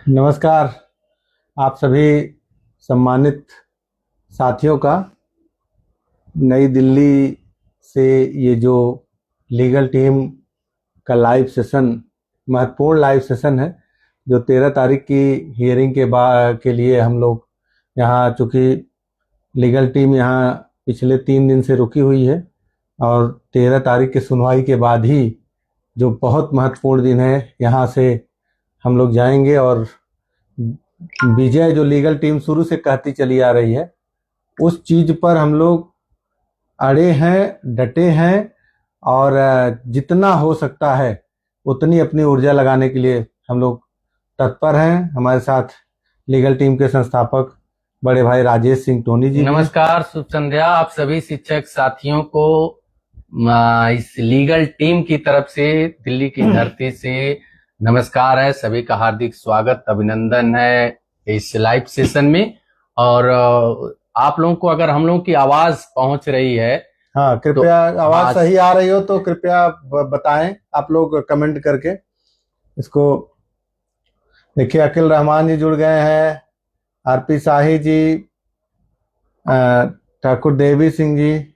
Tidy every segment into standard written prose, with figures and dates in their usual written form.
नमस्कार आप सभी सम्मानित साथियों का। नई दिल्ली से ये जो लीगल टीम का लाइव सेशन, महत्वपूर्ण लाइव सेशन है, जो 13 तारीख की हियरिंग के लिए हम लोग यहाँ, चूँकि लीगल टीम यहाँ पिछले 3 दिन से रुकी हुई है और 13 तारीख की सुनवाई के बाद ही, जो बहुत महत्वपूर्ण दिन है, यहाँ से हम लोग जाएंगे और विजय जो लीगल टीम शुरू से कहती चली आ रही है, उस चीज पर हम लोग अड़े हैं, डटे हैं और जितना हो सकता है उतनी अपनी ऊर्जा लगाने के लिए हम लोग तत्पर हैं। हमारे साथ लीगल टीम के संस्थापक बड़े भाई राजेश सिंह टोनी जी। नमस्कार, शुभ संध्या। आप सभी शिक्षक साथियों को इस लीगल टीम की तरफ से दिल्ली की धरती से नमस्कार है। सभी का हार्दिक स्वागत, अभिनंदन है इस लाइव सेशन में। और आप लोगों को अगर हम लोगों की आवाज पहुंच रही है, हाँ, कृपया आवाज सही आ रही हो तो कृपया बताएं आप लोग कमेंट करके। इसको देखिए, अकिल रहमान जी जुड़ गए हैं, आरपी शाही जी, ठाकुर देवी सिंह जी,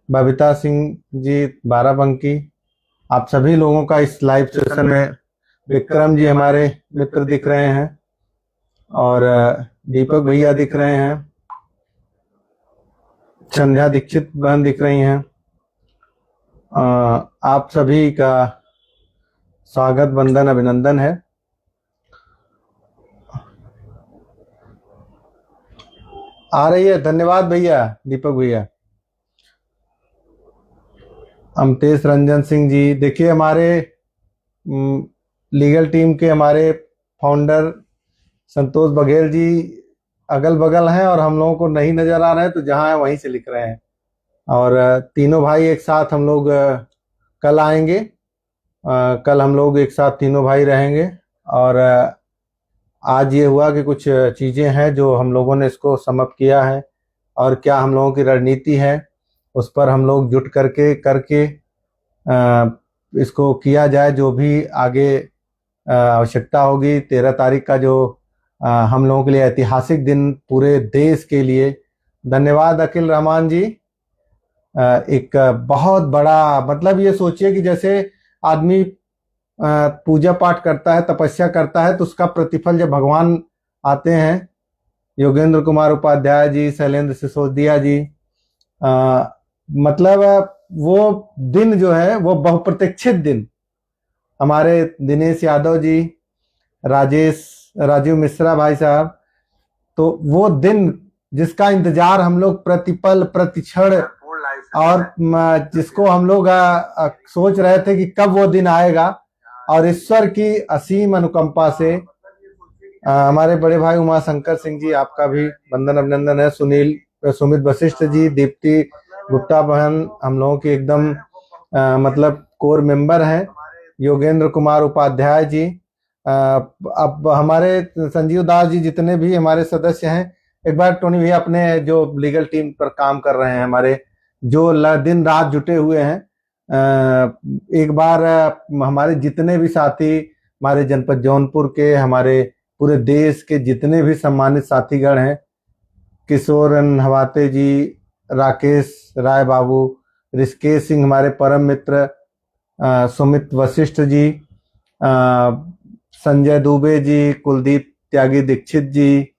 बबीता सिंह जी, बाराबंकी, आप सभी लोगों का इस लाइव सेशन में। विक्रम जी हमारे मित्र दिख रहे हैं और दीपक भैया दिख रहे हैं, संध्या दीक्षित बहन दिख रही हैं। आप सभी का स्वागत, वंदन, अभिनंदन है। आ रही है, धन्यवाद भैया, दीपक भैया। अमतेश रंजन सिंह जी, देखिए हमारे लीगल टीम के हमारे फाउंडर संतोष बघेल जी अगल बगल हैं और हम लोगों को नहीं नजर आ रहे हैं, तो जहां है वहीं से लिख रहे हैं। और तीनों भाई एक साथ हम लोग कल आएंगे। कल हम लोग एक साथ तीनों भाई रहेंगे। और आज ये हुआ कि कुछ चीज़ें हैं जो हम लोगों ने इसको समअप किया है और क्या हम लोगों की रणनीति है, उस पर हम लोग जुट करके इसको किया जाए। जो भी आगे आवश्यकता होगी, 13 तारीख का जो हम लोगों के लिए ऐतिहासिक दिन, पूरे देश के लिए। धन्यवाद अकिल रहमान जी। एक बहुत बड़ा, मतलब ये सोचिए कि जैसे आदमी पूजा पाठ करता है, तपस्या करता है, तो उसका प्रतिफल जब भगवान आते हैं, योगेंद्र कुमार उपाध्याय जी, शैलेंद्र सिसोदिया जी, मतलब वो दिन जो है वो बहुप्रतीक्षित दिन। हमारे दिनेश यादव जी, राजीव मिश्रा भाई साहब, तो वो दिन जिसका इंतजार हम लोग प्रतिपल प्रतिक्षण, और जिसको हम लोग सोच रहे थे कि कब वो दिन आएगा, और ईश्वर की असीम अनुकंपा से हमारे बड़े भाई उमा शंकर सिंह जी, आपका भी वंदन, अभिनंदन है। सुमित वशिष्ठ जी, दीप्ति गुप्ता बहन हम लोगों की एकदम मतलब कोर मेंबर हैं। योगेंद्र कुमार उपाध्याय जी, अब हमारे संजीव दास जी, जितने भी हमारे सदस्य हैं, एक बार टोनी भैया अपने जो लीगल टीम पर काम कर रहे हैं, हमारे जो दिन रात जुटे हुए हैं, एक बार हमारे जितने भी साथी, हमारे जनपद जौनपुर के, हमारे पूरे देश के जितने भी सम्मानित साथीगण हैं, किशोर नहवाते जी, राकेश राय बाबू, ऋषिकेश सिंह हमारे परम मित्र, सुमित वशिष्ठ जी, संजय दुबे जी, कुलदीप त्यागी दीक्षित जी,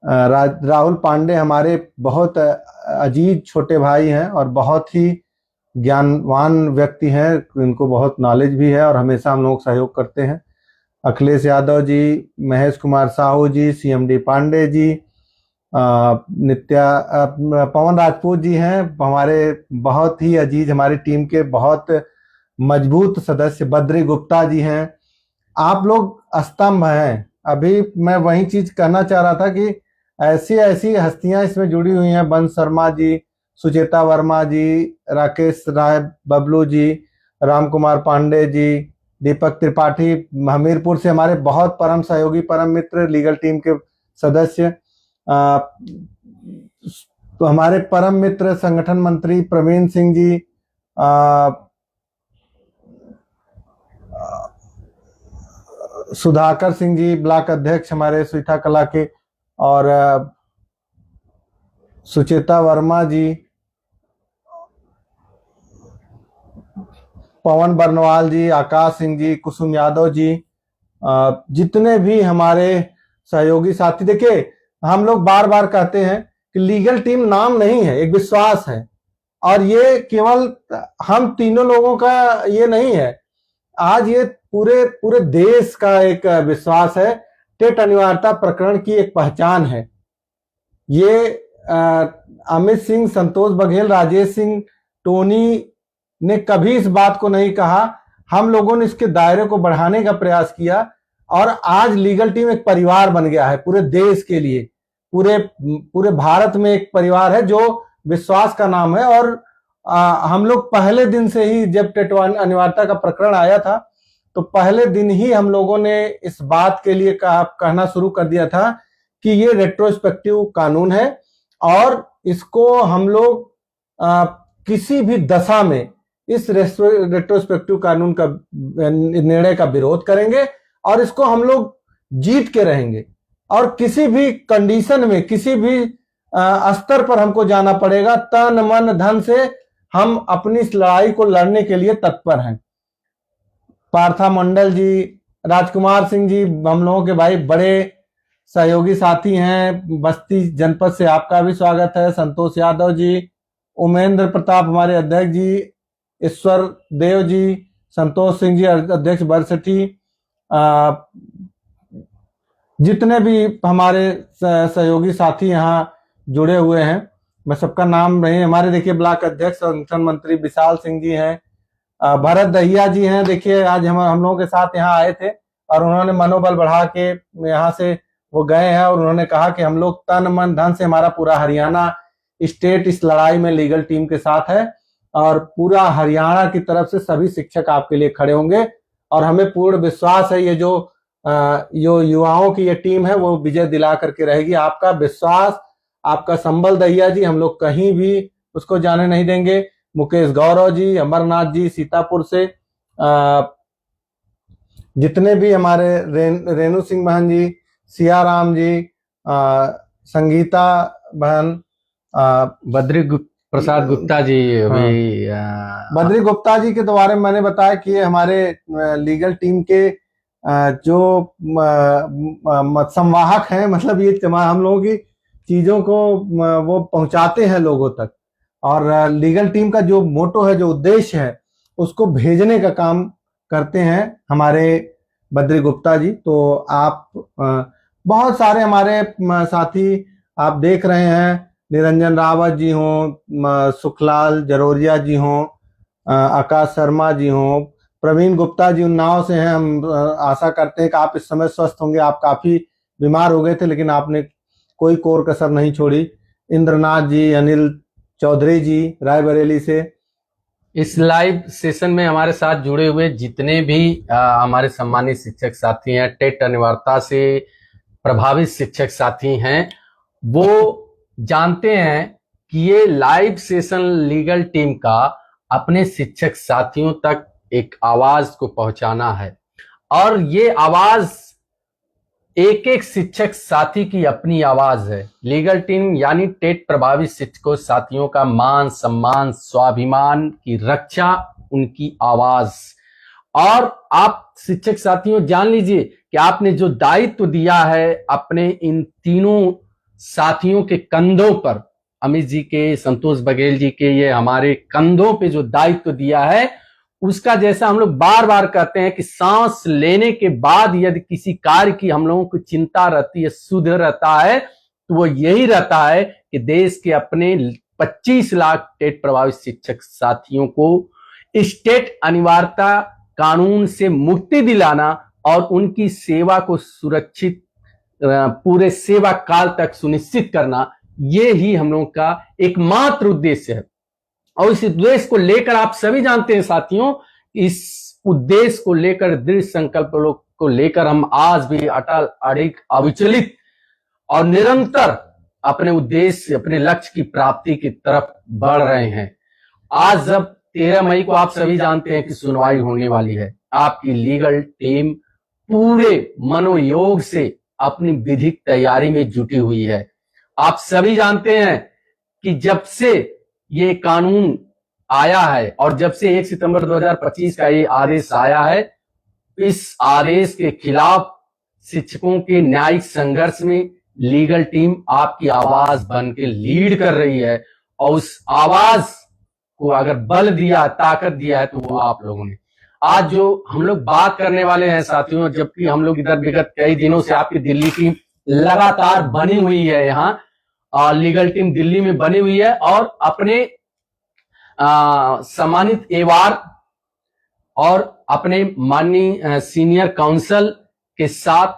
राहुल पांडे हमारे बहुत अजीज छोटे भाई हैं और बहुत ही ज्ञानवान व्यक्ति हैं, इनको बहुत नॉलेज भी है और हमेशा हम लोग सहयोग करते हैं। अखिलेश यादव जी, महेश कुमार साहू जी, सीएमडी पांडे जी, पवन राजपूत जी हैं हमारे बहुत ही अजीज, हमारी टीम के बहुत मजबूत सदस्य। बद्री गुप्ता जी हैं। आप लोग स्तंभ हैं। अभी मैं वही चीज कहना चाह रहा था कि ऐसी ऐसी हस्तियां इसमें जुड़ी हुई हैं, बंस शर्मा जी, सुचेता वर्मा जी, राकेश राय बबलू जी, राम कुमार पांडे जी, दीपक त्रिपाठी हमीरपुर से, हमारे बहुत परम सहयोगी, परम मित्र, लीगल टीम के सदस्य। तो हमारे परम मित्र संगठन मंत्री प्रवीण सिंह जी, सुधाकर सिंह जी ब्लॉक अध्यक्ष हमारे सुइथा कला के, और सुचेता वर्मा जी, पवन बरनवाल जी, आकाश सिंह जी, कुसुम यादव जी, जितने भी हमारे सहयोगी साथी, देखिए हम लोग बार बार कहते हैं कि लीगल टीम नाम नहीं है, एक विश्वास है। और ये केवल हम तीनों लोगों का ये नहीं है, आज ये पूरे पूरे देश का एक विश्वास है। टेट अनिवार्यता प्रकरण की एक पहचान है ये। अमित सिंह, संतोष बघेल, राजेश सिंह, टोनी ने कभी इस बात को नहीं कहा। हम लोगों ने इसके दायरे को बढ़ाने का प्रयास किया और आज लीगल टीम एक परिवार बन गया है पूरे देश के लिए। पूरे भारत में एक परिवार है जो विश्वास का नाम है। और हम लोग पहले दिन से ही, जब टेट अनिवार्यता का प्रकरण आया था तो पहले दिन ही हम लोगों ने इस बात के लिए कहना शुरू कर दिया था कि ये रेट्रोस्पेक्टिव कानून है और इसको हम लोग किसी भी दशा में इस रेट्रोस्पेक्टिव कानून का निर्णय का विरोध करेंगे और इसको हम लोग जीत के रहेंगे। और किसी भी कंडीशन में, किसी भी स्तर पर हमको जाना पड़ेगा, तन मन धन से हम अपनी इस लड़ाई को लड़ने के लिए तत्पर हैं। पार्था मंडल जी, राजकुमार सिंह जी, हम लोगों के भाई बड़े सहयोगी साथी हैं। बस्ती जनपद से आपका भी स्वागत है। संतोष यादव जी, उमेंद्र प्रताप हमारे अध्यक्ष जी, ईश्वर देव जी, संतोष सिंह जी अध्यक्ष बरसठी, जितने भी हमारे सहयोगी साथी यहाँ जुड़े हुए हैं, मैं सबका नाम नहीं, हमारे देखिए ब्लॉक अध्यक्ष और संगठन मंत्री विशाल सिंह जी हैं, भरत दहिया जी हैं। देखिए आज हम लोगों के साथ यहाँ आए थे और उन्होंने मनोबल बढ़ा के यहाँ से वो गए हैं और उन्होंने कहा कि हम लोग तन मन धन से, हमारा पूरा हरियाणा स्टेट इस लड़ाई में लीगल टीम के साथ है और पूरा हरियाणा की तरफ से सभी शिक्षक आपके लिए खड़े होंगे। और हमें पूर्ण विश्वास है ये जो युवाओं की ये टीम है वो विजय दिला करके रहेगी। आपका विश्वास, आपका संबल दहिया जी, हम लोग कहीं भी उसको जाने नहीं देंगे। मुकेश गौरव जी, अमरनाथ जी सीतापुर से, जितने भी हमारे रेणु सिंह बहन जी, सियाराम जी, संगीता बहन, बद्री प्रसाद गुप्ता जी भी, बद्री गुप्ता जी के द्वारा मैंने बताया कि ये हमारे लीगल टीम के जो संवाहक हैं, मतलब ये हम लोगों की चीजों को वो पहुंचाते हैं लोगों तक। और लीगल टीम का जो मोटो है, जो उद्देश्य है, उसको भेजने का काम करते हैं हमारे बद्री गुप्ता जी। तो आप बहुत सारे हमारे साथी आप देख रहे हैं, निरंजन रावत जी हों, सुखलाल जरोरिया जी हों, आकाश शर्मा जी हों, प्रवीण गुप्ता जी उन्नाव से हैं। हम आशा करते हैं कि आप इस समय स्वस्थ होंगे। आप काफी बीमार हो गए थे लेकिन आपने कोई कोर कसर नहीं छोड़ी। इंद्रनाथ जी, अनिल चौधरी जी रायबरेली से। इस लाइव सेशन में हमारे साथ जुड़े हुए जितने भी हमारे सम्मानित शिक्षक साथी हैं, टेट अनिवार्यता से प्रभावित शिक्षक साथी हैं, वो जानते हैं कि ये लाइव सेशन लीगल टीम का अपने शिक्षक साथियों तक एक आवाज को पहुंचाना है। और ये आवाज एक एक शिक्षक साथी की अपनी आवाज है। लीगल टीम यानी टेट प्रभावित शिक्षकों साथियों का मान सम्मान, स्वाभिमान की रक्षा, उनकी आवाज। और आप शिक्षक साथियों जान लीजिए कि आपने जो दायित्व दिया है अपने इन तीनों साथियों के कंधों पर, अमित जी के, संतोष बघेल जी के, ये हमारे कंधों पे जो दायित्व दिया है, उसका जैसा हम लोग बार बार कहते हैं कि सांस लेने के बाद यदि किसी कार्य की हम लोगों को चिंता रहती है, सुध रहता है, तो वो यही रहता है कि देश के अपने 25 लाख टेट प्रभावित शिक्षक साथियों को स्टेट अनिवार्यता कानून से मुक्ति दिलाना और उनकी सेवा को सुरक्षित पूरे सेवा काल तक सुनिश्चित करना, ये ही हम लोगों का एकमात्र उद्देश्य है। और इस उद्देश्य को लेकर आप सभी जानते हैं साथियों, इस उद्देश्य को लेकर, दृढ़ संकल्प को लेकर हम आज भी अटल, अडिग, अविचलित और निरंतर अपने उद्देश्य, अपने लक्ष्य की प्राप्ति की तरफ बढ़ रहे हैं। आज जब 13 मई को आप सभी जानते हैं कि सुनवाई होने वाली है, आपकी लीगल टीम पूरे मनोयोग से अपनी विधिक तैयारी में जुटी हुई है। आप सभी जानते हैं कि जब से ये कानून आया है और जब से 1 सितंबर 2025 का ये आदेश आया है, इस आदेश के खिलाफ शिक्षकों के न्यायिक संघर्ष में लीगल टीम आपकी आवाज बन के लीड कर रही है। और उस आवाज को अगर बल दिया, ताकत दिया है, तो वो आप लोगों ने। आज जो हम लोग बात करने वाले हैं साथियों, जबकि हम लोग इधर विगत कई दिनों से आपकी दिल्ली टीम लगातार बनी हुई है, यहाँ लीगल टीम दिल्ली में बनी हुई है और अपने सम्मानित एवार और अपने माननीय सीनियर काउंसिल के साथ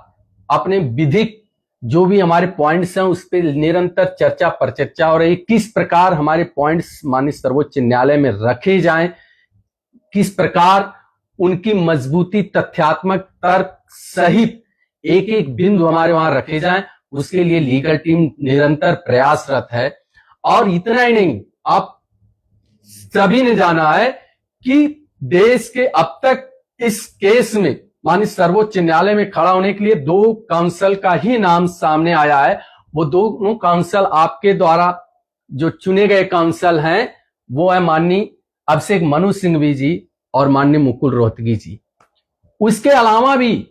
अपने विधिक जो भी हमारे पॉइंट्स हैं उस पर निरंतर चर्चा पर चर्चा हो रही है। किस प्रकार हमारे पॉइंट्स माननीय सर्वोच्च न्यायालय में रखे जाएं, किस प्रकार उनकी मजबूती तथ्यात्मक तर्क सहित एक एक बिंदु हमारे वहां रखे जाएं, उसके लिए लीगल टीम निरंतर प्रयासरत है। और इतना ही नहीं, आप सभी ने जाना है कि देश के अब तक इस केस में माननीय सर्वोच्च न्यायालय में खड़ा होने के लिए 2 काउंसिल का ही नाम सामने आया है। वो दोनों काउंसिल आपके द्वारा जो चुने गए काउंसिल हैं वो है माननीय अभिषेक मनु सिंघवी जी और माननीय मुकुल रोहतगी जी। उसके अलावा भी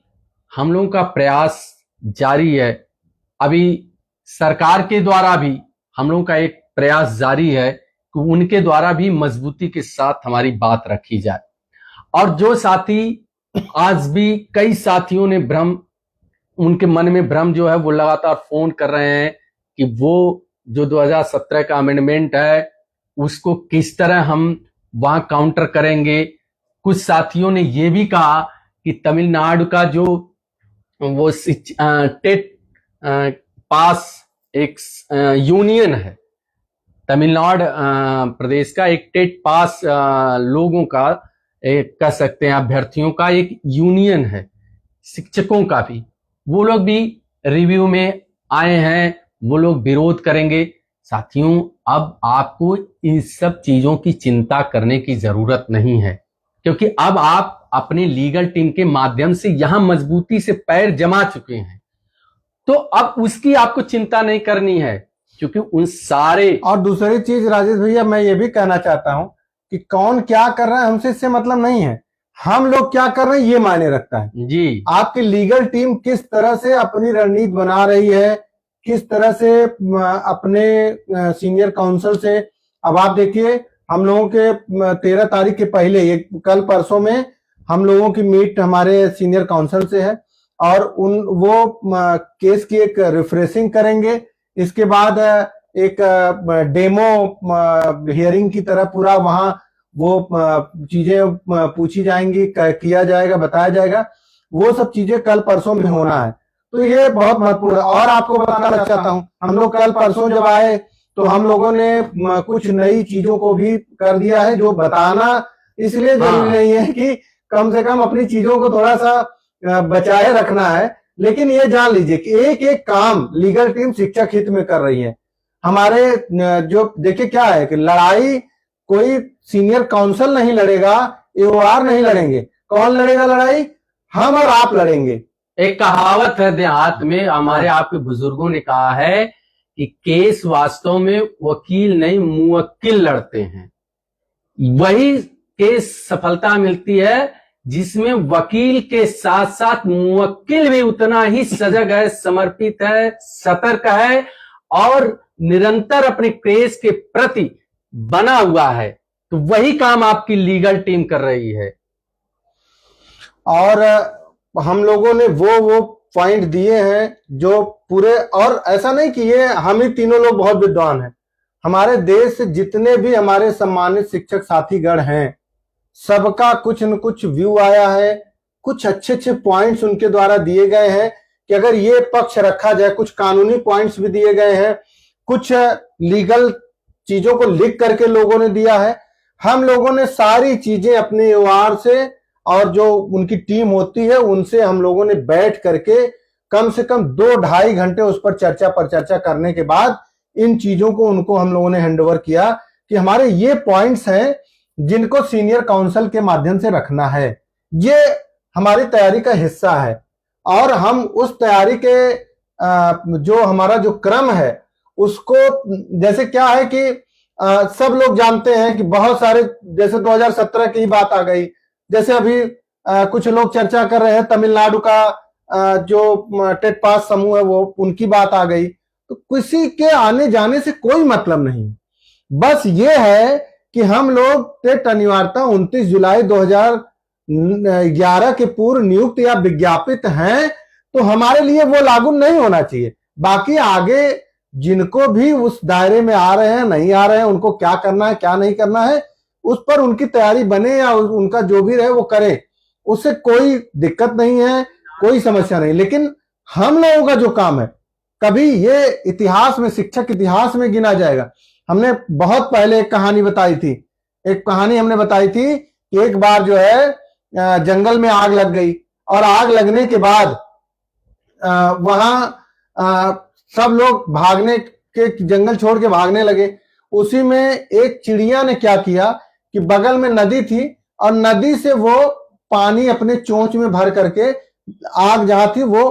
हम लोगों का प्रयास जारी है। अभी सरकार के द्वारा भी हम लोगों का एक प्रयास जारी है कि उनके द्वारा भी मजबूती के साथ हमारी बात रखी जाए। और जो साथी आज भी कई साथियों ने उनके मन में भ्रम जो है वो लगातार फोन कर रहे हैं कि वो जो 2017 का अमेंडमेंट है उसको किस तरह हम वहां काउंटर करेंगे। कुछ साथियों ने ये भी कहा कि तमिलनाडु का जो वो टेट पास एक यूनियन है, तमिलनाडु प्रदेश का एक टेट पास लोगों का कह सकते हैं अभ्यर्थियों का एक यूनियन है, शिक्षकों का भी, वो लोग भी रिव्यू में आए हैं, वो लोग विरोध करेंगे। साथियों, अब आपको इन सब चीजों की चिंता करने की जरूरत नहीं है, क्योंकि अब आप अपने लीगल टीम के माध्यम से यहां मजबूती से पैर जमा चुके हैं, तो अब उसकी आपको चिंता नहीं करनी है, क्योंकि उन सारे। और दूसरी चीज राजेश भैया, मैं ये भी कहना चाहता हूं कि कौन क्या कर रहा है हमसे इससे मतलब नहीं है, हम लोग क्या कर रहे हैं ये मायने रखता है जी। आपकी लीगल टीम किस तरह से अपनी रणनीति बना रही है, किस तरह से अपने सीनियर काउंसिल से। अब आप देखिए, हम लोगों के 13 तारीख के पहले, ये कल परसों में हम लोगों की मीट हमारे सीनियर काउंसिल से है और वो केस की एक रिफ्रेशिंग करेंगे। इसके बाद एक डेमो हियरिंग की तरह पूरा वहां वो चीजें पूछी जाएंगी, किया जाएगा, बताया जाएगा। वो सब चीजें कल परसों में होना है, तो ये बहुत महत्वपूर्ण है। और आपको बताना चाहता हूं, हम लोग कल परसों जब आए तो हम लोगों ने कुछ नई चीजों को भी कर दिया है, जो बताना इसलिए जरूरी नहीं है कि कम से कम अपनी चीजों को थोड़ा सा बचाए रखना है, लेकिन ये जान लीजिए कि एक एक काम लीगल टीम शिक्षक हित में कर रही है। हमारे जो देखिए क्या है कि लड़ाई कोई सीनियर काउंसिल नहीं लड़ेगा, एओआर नहीं लड़ेंगे, कौन लड़ेगा लड़ाई? हम और आप लड़ेंगे। एक कहावत है देहात में, हमारे आपके बुजुर्गों ने कहा है कि केस वास्तव में वकील नहीं मुवक्किल लड़ते हैं। वही केस सफलता मिलती है जिसमें वकील के साथ साथ मुवक्किल भी उतना ही सजग है, समर्पित है, सतर्क है और निरंतर अपने केस के प्रति बना हुआ है। तो वही काम आपकी लीगल टीम कर रही है। और हम लोगों ने वो पॉइंट दिए हैं जो पूरे, और ऐसा नहीं कि ये हम ही तीनों लोग बहुत विद्वान हैं, हमारे देश से जितने भी हमारे सम्मानित शिक्षक साथीगण हैं सबका कुछ न कुछ व्यू आया है, कुछ अच्छे अच्छे पॉइंट्स उनके द्वारा दिए गए हैं कि अगर ये पक्ष रखा जाए, कुछ कानूनी पॉइंट्स भी दिए गए हैं, कुछ लीगल चीजों को लिख करके लोगों ने दिया है। हम लोगों ने सारी चीजें अपने एओआर से और जो उनकी टीम होती है उनसे हम लोगों ने बैठ करके कम से कम 2-2.5 घंटे उस पर चर्चा करने के बाद इन चीजों को उनको हम लोगों ने हैंडओवर किया कि हमारे ये पॉइंट्स हैं जिनको सीनियर काउंसिल के माध्यम से रखना है। ये हमारी तैयारी का हिस्सा है। और हम उस तैयारी के जो हमारा जो क्रम है उसको, जैसे क्या है कि सब लोग जानते हैं कि बहुत सारे, जैसे 2017 की बात आ गई, जैसे अभी कुछ लोग चर्चा कर रहे हैं तमिलनाडु का जो टेट पास समूह है वो, उनकी बात आ गई। तो किसी के आने जाने से कोई मतलब नहीं, बस ये है कि हम लोग टेट अनिवार्यता 29 जुलाई 2011 के पूर्व नियुक्त या विज्ञापित हैं, तो हमारे लिए वो लागू नहीं होना चाहिए। बाकी आगे जिनको भी उस दायरे में आ रहे हैं नहीं आ रहे हैं, उनको क्या करना है क्या नहीं करना है, उस पर उनकी तैयारी बने या उनका जो भी रहे वो करें, उससे कोई दिक्कत नहीं है, कोई समस्या नहीं। लेकिन हम लोगों का जो काम है, कभी ये इतिहास में, शिक्षक इतिहास में गिना जाएगा। हमने बहुत पहले एक कहानी बताई थी, हमने बताई थी कि एक बार जो है जंगल में आग लग गई, और आग लगने के बाद वहां सब लोग भागने के, जंगल छोड़ के भागने लगे। उसी में एक चिड़िया ने क्या किया कि बगल में नदी थी, और नदी से वो पानी अपने चोंच में भर करके आग जहां थी वो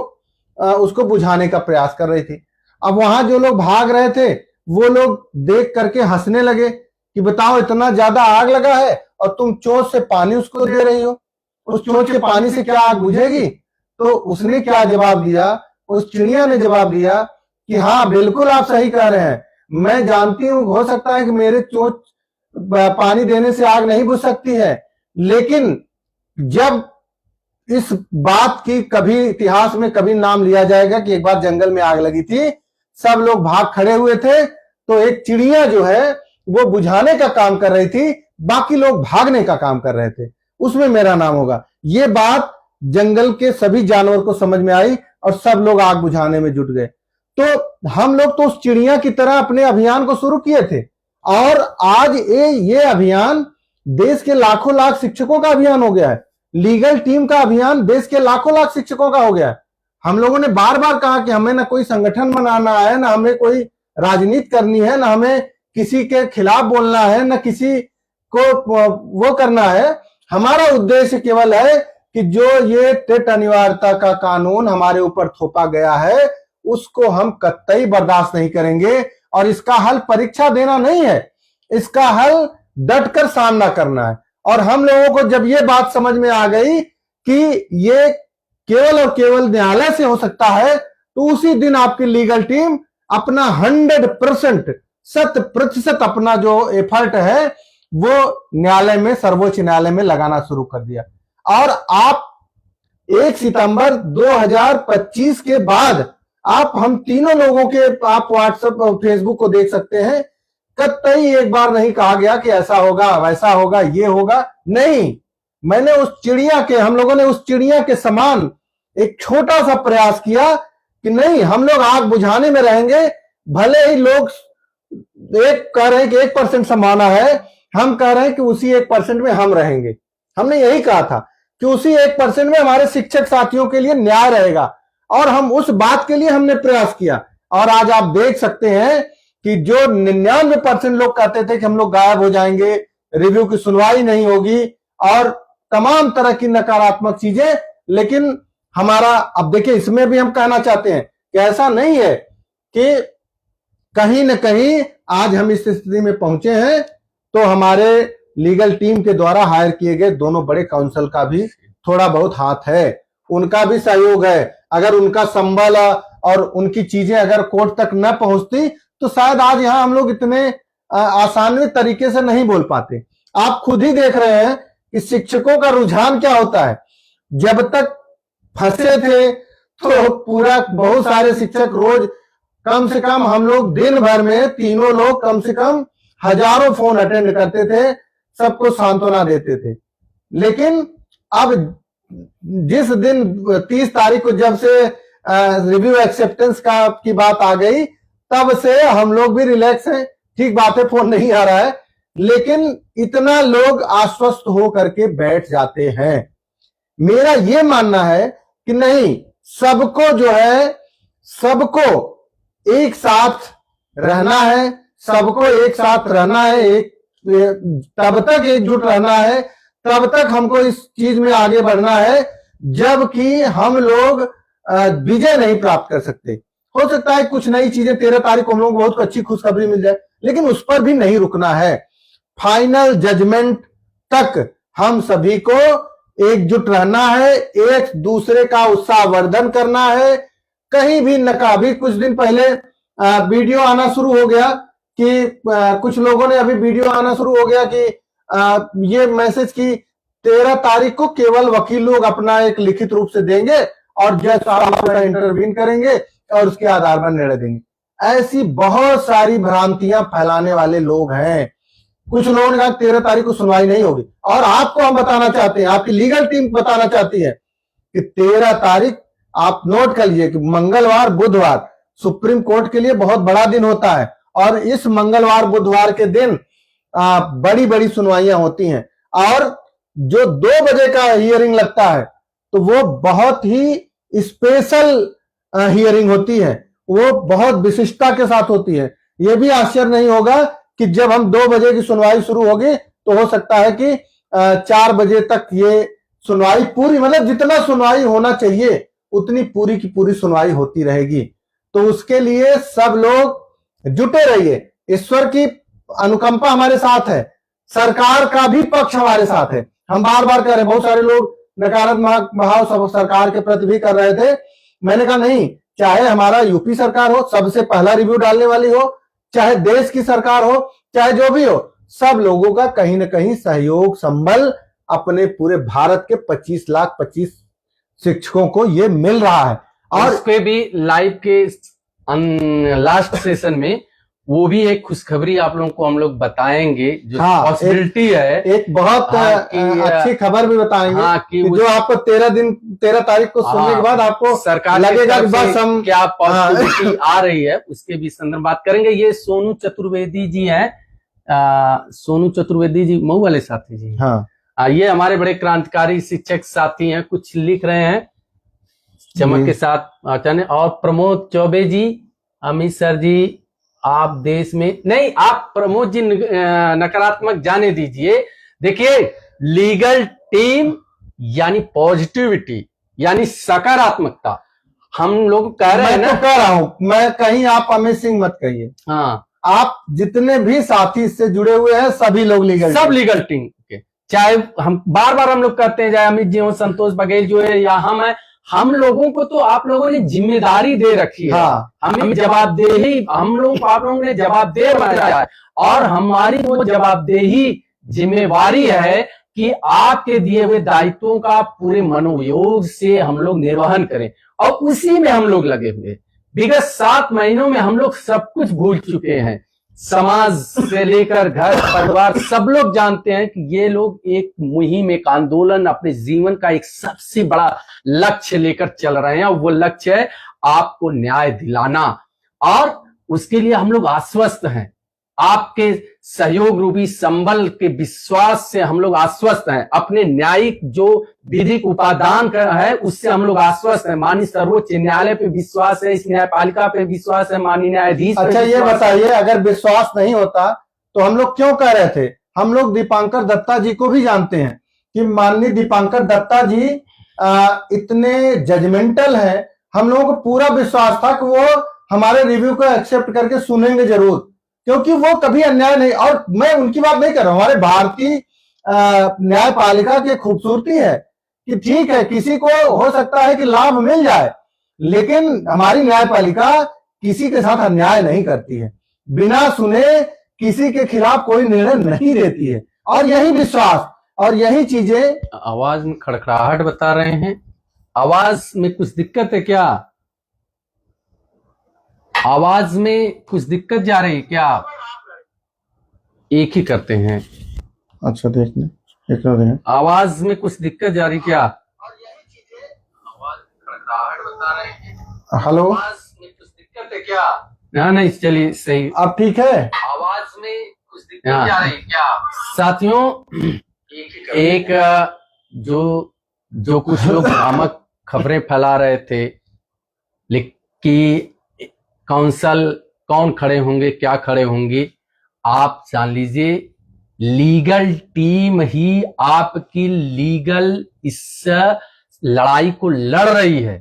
उसको बुझाने का प्रयास कर रही थी। अब वहां जो लोग भाग रहे थे वो लोग देख करके हंसने लगे कि बताओ इतना ज्यादा आग लगा है और तुम चोंच से पानी उसको दे रही हो, उस चोंच के पानी से क्या आग बुझेगी? तो उसने क्या जवाब दिया, उस चिड़िया ने जवाब दिया कि हाँ बिल्कुल आप सही कह रहे हैं, मैं जानती हूं हो सकता है कि मेरे चोंच पानी देने से आग नहीं बुझ सकती है, लेकिन जब इस बात की कभी इतिहास में कभी नाम लिया जाएगा कि एक बार जंगल में आग लगी थी, सब लोग भाग खड़े हुए थे, तो एक चिड़िया जो है वो बुझाने का काम कर रही थी, बाकी लोग भागने का काम कर रहे थे, उसमें मेरा नाम होगा। ये बात जंगल के सभी जानवर को समझ में आई और सब लोग आग बुझाने में जुट गए। तो हम लोग तो उस चिड़िया की तरह अपने अभियान को शुरू किए थे, और आज ये अभियान देश के लाखों लाख शिक्षकों का अभियान हो गया है। लीगल टीम का अभियान देश के लाखों लाख शिक्षकों का हो गया है। हम लोगों ने बार बार कहा कि हमें ना कोई संगठन बनाना है, ना हमें कोई राजनीति करनी है, ना हमें किसी के खिलाफ बोलना है, ना किसी को वो करना है। हमारा उद्देश्य केवल है कि जो ये टेट अनिवार्यता का कानून हमारे ऊपर थोपा गया है उसको हम कतई बर्दाश्त नहीं करेंगे, और इसका हल परीक्षा देना नहीं है, इसका हल डटकर सामना करना है। और हम लोगों को जब ये बात समझ में आ गई कि ये केवल और केवल न्यायालय से हो सकता है, तो उसी दिन आपकी लीगल टीम अपना 100% 100% अपना जो एफर्ट है वो न्यायालय में, सर्वोच्च न्यायालय में लगाना शुरू कर दिया। और आप 1 सितंबर 2025 के बाद आप हम तीनों लोगों के, आप व्हाट्सएप और फेसबुक को देख सकते हैं, कतई एक बार नहीं कहा गया कि ऐसा होगा वैसा होगा ये होगा, नहीं। मैंने उस चिड़िया के, हम लोगों ने उस चिड़िया के समान एक छोटा सा प्रयास किया कि नहीं, हम लोग आग बुझाने में रहेंगे, भले ही लोग एक कह रहे हैं कि 1% संभावना है, हम कह रहे हैं कि उसी 1% में हम रहेंगे। हमने यही कहा था कि उसी 1% में हमारे शिक्षक साथियों के लिए न्याय रहेगा, और हम उस बात के लिए हमने प्रयास किया। और आज आप देख सकते हैं कि जो 99% लोग कहते थे कि हम लोग गायब हो जाएंगे, रिव्यू की सुनवाई नहीं होगी और तमाम तरह की नकारात्मक चीजें, लेकिन हमारा, अब देखिए इसमें भी हम कहना चाहते हैं कि ऐसा नहीं है कि कहीं ना कहीं आज हम इस स्थिति में पहुंचे हैं तो हमारे लीगल टीम के द्वारा हायर किए गए दोनों बड़े काउंसिल का भी थोड़ा बहुत हाथ है, उनका भी सहयोग है। अगर उनका संबल और उनकी चीजें अगर कोर्ट तक न पहुंचती तो शायद आज यहां हम लोग इतने आसानी तरीके से नहीं बोल पाते। आप खुद ही देख रहे हैं कि शिक्षकों का रुझान क्या होता है। जब तक फंसे थे तो पूरा, बहुत सारे शिक्षक रोज कम से कम, हम लोग दिन भर में तीनों लोग कम से कम हजारों फोन अटेंड करते थे, सबको सांत्वना देते थे। लेकिन अब जिस दिन 30 तारीख को जब से रिव्यू एक्सेप्टेंस का की बात आ गई, तब से हम लोग भी रिलैक्स हैं। ठीक बात है, फोन नहीं आ रहा है, लेकिन इतना लोग आश्वस्त हो करके बैठ जाते हैं। मेरा यह मानना है कि नहीं, सबको जो है, सबको एक साथ रहना है, सबको एक साथ रहना है, एक तब तक एकजुट रहना है, तब तक हमको इस चीज में आगे बढ़ना है, जबकि हम लोग विजय नहीं प्राप्त कर सकते। हो सकता है कुछ नई चीजें 13 तारीख को हम लोग को बहुत अच्छी खुशखबरी मिल जाए, लेकिन उस पर भी नहीं रुकना है। फाइनल जजमेंट तक हम सभी को एकजुट रहना है, एक दूसरे का उत्साहवर्धन करना है। कहीं भी अभी कुछ दिन पहले वीडियो आना शुरू हो गया कि कुछ लोगों ने अभी वीडियो आना शुरू हो गया कि ये मैसेज की 13 तारीख को केवल वकील लोग अपना एक लिखित रूप से देंगे और जज साहब इंटरवीन करेंगे और उसके आधार पर निर्णय देंगे। ऐसी बहुत सारी भ्रांतियां फैलाने वाले लोग हैं। कुछ लोगों ने कहा 13 तारीख को सुनवाई नहीं होगी, और आपको हम बताना चाहते हैं, आपकी लीगल टीम बताना चाहती है कि 13 तारीख आप नोट कर लीजिए कि मंगलवार बुधवार सुप्रीम कोर्ट के लिए बहुत बड़ा दिन होता है, और इस मंगलवार बुधवार के दिन बड़ी बड़ी सुनवाइयां होती हैं। और जो 2 बजे का हियरिंग लगता है तो वो बहुत ही स्पेशल हियरिंग होती है, वो बहुत विशिष्टता के साथ होती है। ये भी आश्चर्य नहीं होगा कि जब हम 2 बजे की सुनवाई शुरू होगी तो हो सकता है कि 4 बजे तक ये सुनवाई पूरी, मतलब जितना सुनवाई होना चाहिए उतनी पूरी की पूरी सुनवाई होती रहेगी। तो उसके लिए सब लोग जुटे रहिए। ईश्वर की अनुकंपा हमारे साथ है, सरकार का भी पक्ष हमारे साथ है। हम बार बार कह रहे हैं, बहुत सारे लोग नकारात्मक भाव सरकार के प्रति भी कर रहे थे। मैंने कहा नहीं, चाहे हमारा यूपी सरकार हो, सबसे पहला रिव्यू डालने वाली हो, चाहे देश की सरकार हो, चाहे जो भी हो, सब लोगों का कहीं ना कहीं सहयोग संबल अपने पूरे भारत के 25 शिक्षकों को ये मिल रहा है। और उसके भी लाइव के लास्ट सेशन में वो भी एक खुशखबरी आप लोगों को हम लोग बताएंगे, जो पॉसिबिलिटी है। एक बहुत अच्छी खबर भी बताएंगे कि जो आपको 13 तारीख को सुनने के बाद आपको सरकार लगेगा कि बस हम क्या पॉसिबिलिटी आ रही है, उसके भी संदर्भ बात करेंगे। ये सोनू चतुर्वेदी जी हैं, सोनू चतुर्वेदी जी मऊ वाले साथी जी। हाँ, ये हमारे बड़े क्रांतिकारी शिक्षक साथी हैं, कुछ लिख रहे हैं चमक के साथ आचार्य। और प्रमोद चौबे जी, अमित सर जी, आप देश में नहीं, आप प्रमोद जी नकारात्मक जाने दीजिए। देखिए, लीगल टीम यानी पॉजिटिविटी, यानी सकारात्मकता हम लोग कह रहे हैं ना। मैं तो कह रहा हूं, मैं कहीं आप अमित सिंह मत कहिए। हाँ, आप जितने भी साथी इससे जुड़े हुए हैं सभी लोग लीगल टीम के, चाहे हम बार हम लोग कहते हैं, चाहे अमित जी हो, संतोष बघेल जो है, या हम है, हम लोगों को तो आप लोगों ने जिम्मेदारी दे रखी है। हाँ, हमें जवाबदेही, हम लोग को आप लोगों ने जवाबदेह बनाया है, और हमारी वो जवाबदेही जिम्मेवारी है कि आपके दिए हुए दायित्वों का पूरे मनोयोग से हम लोग निर्वहन करें, और उसी में हम लोग लगे हुए। विगत 7 महीनों में हम लोग सब कुछ भूल चुके हैं। समाज से लेकर घर परिवार सब लोग जानते हैं कि ये लोग एक मुहिम, एक आंदोलन, अपने जीवन का एक सबसे बड़ा लक्ष्य लेकर चल रहे हैं। वो लक्ष्य है आपको न्याय दिलाना, और उसके लिए हम लोग आश्वस्त हैं। आपके सहयोग रूपी संबल के विश्वास से हम लोग आश्वस्त हैं। अपने न्यायिक जो विधिक उपादान है उससे हम लोग आश्वस्त हैं। माननीय सर्वोच्च न्यायालय पे विश्वास है, इस न्यायपालिका पे विश्वास है, माननीय न्यायाधीश। अच्छा, ये बताइए, अगर विश्वास नहीं होता तो हम लोग क्यों कह रहे थे? हम लोग दीपांकर दत्ता जी को भी जानते हैं कि माननीय दीपांकर दत्ता जी इतने जजमेंटल हैं। हम लोगों को पूरा विश्वास था कि वो हमारे रिव्यू को एक्सेप्ट करके सुनेंगे जरूर, क्योंकि वो कभी अन्याय नहीं। और मैं उनकी बात नहीं कर रहा हूं, हमारे भारतीय न्यायपालिका की खूबसूरती है कि ठीक है, किसी को हो सकता है कि लाभ मिल जाए, लेकिन हमारी न्यायपालिका किसी के साथ अन्याय नहीं करती है, बिना सुने किसी के खिलाफ कोई निर्णय नहीं देती है। और यही विश्वास और यही चीजें। आवाज में खड़खड़ाहट बता रहे हैं, आवाज में कुछ दिक्कत है क्या? आवाज में कुछ दिक्कत जा रही है क्या? एक ही करते हैं। अच्छा, देखने आवाज में कुछ दिक्कत जा रही क्या? आवाज खड़खड़ाहट बता रहे हैं। हेलो, आवाज में कुछ दिक्कत है क्या? हाँ, नहीं, चलिए सही, अब ठीक है। आवाज में कुछ दिक्कत जा रही क्या? साथियों, एक जो कुछ लोग भ्रामक खबरें फैला रहे थे कि काउंसिल कौन खड़े होंगे, क्या खड़े होंगे, आप जान लीजिए लीगल टीम ही आपकी लीगल इस लड़ाई को लड़ रही है।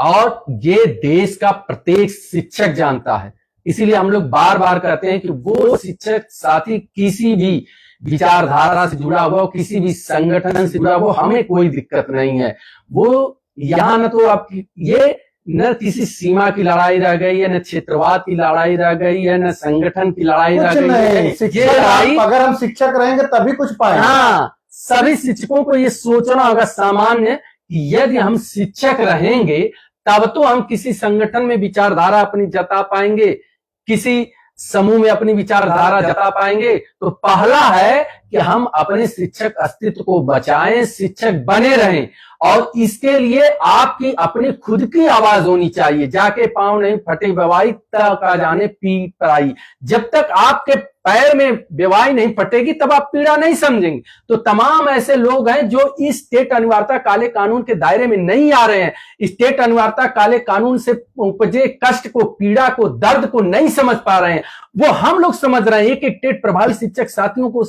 और ये देश का प्रत्येक शिक्षक जानता है। इसीलिए हम लोग बार बार कहते हैं कि वो शिक्षक साथी किसी भी विचारधारा से जुड़ा हुआ, किसी भी संगठन से जुड़ा हुआ, हमें कोई दिक्कत नहीं है। वो यहाँ न तो आप ये न किसी सीमा की लड़ाई रह गई है, न क्षेत्रवाद की लड़ाई रह गई है, न संगठन की लड़ाई रह गई है। ये लड़ाई, अगर हम शिक्षक रहेंगे तभी कुछ पाएंगे। हाँ, सभी शिक्षकों को ये सोचना होगा सामान्य कि यदि हम शिक्षक रहेंगे तब तो हम किसी संगठन में विचारधारा अपनी जता पाएंगे, किसी समूह में अपनी विचारधारा जता पाएंगे। तो पहला है कि हम अपने शिक्षक अस्तित्व को बचाएं, शिक्षक बने रहें। और इसके लिए आपकी अपनी खुद की आवाज होनी चाहिए। जाके पांव नहीं फटे बेवाई तब का जाने पीठ पराई। जब तक आपके पैर में बेवाई नहीं फटेगी तब आप पीड़ा नहीं समझेंगे। तो तमाम ऐसे लोग हैं जो इस स्टेट अनिवार्यता काले कानून के दायरे में नहीं आ रहे हैं। स्टेट अनिवार्यता काले कानून से उपजे कष्ट को, पीड़ा को, दर्द को नहीं समझ पा रहे हैं। वो हम लोग समझ रहे हैं। एक टेट प्रभावित शिक्षक साथियों को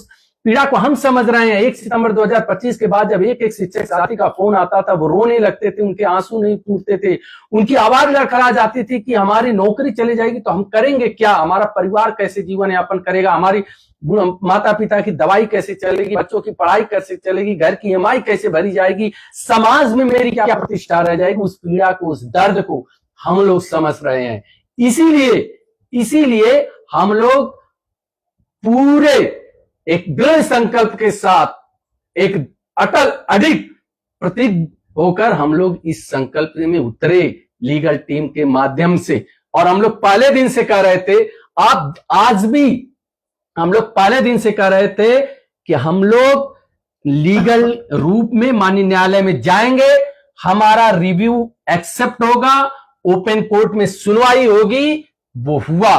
पीड़ा को हम समझ रहे हैं। 1 सितंबर 2025 के बाद जब एक शिक्षक साथी का फोन आता था, वो रोने लगते थे, उनके आंसू नहीं टूटते थे, उनकी आवाज लड़खड़ा जाती थी कि हमारी नौकरी चली जाएगी तो हम करेंगे क्या, हमारा परिवार कैसे जीवन यापन करेगा, हमारी माता पिता की दवाई कैसे चलेगी, बच्चों की पढ़ाई कैसे चलेगी, घर की ईएमआई कैसे भरी जाएगी, समाज में मेरी क्या प्रतिष्ठा रह जाएगी। उस पीड़ा को, उस दर्द को हम लोग समझ रहे हैं। इसीलिए हम लोग पूरे एक दृढ़ संकल्प के साथ, एक अटल अडिग प्रतीक होकर हम लोग इस संकल्प में उतरे लीगल टीम के माध्यम से। और हम लोग पहले दिन से कह रहे थे, आप आज भी हम लोग पहले दिन से कह रहे थे कि हम लोग लीगल रूप में माननीय न्यायालय में जाएंगे, हमारा रिव्यू एक्सेप्ट होगा, ओपन कोर्ट में सुनवाई होगी। वो हुआ,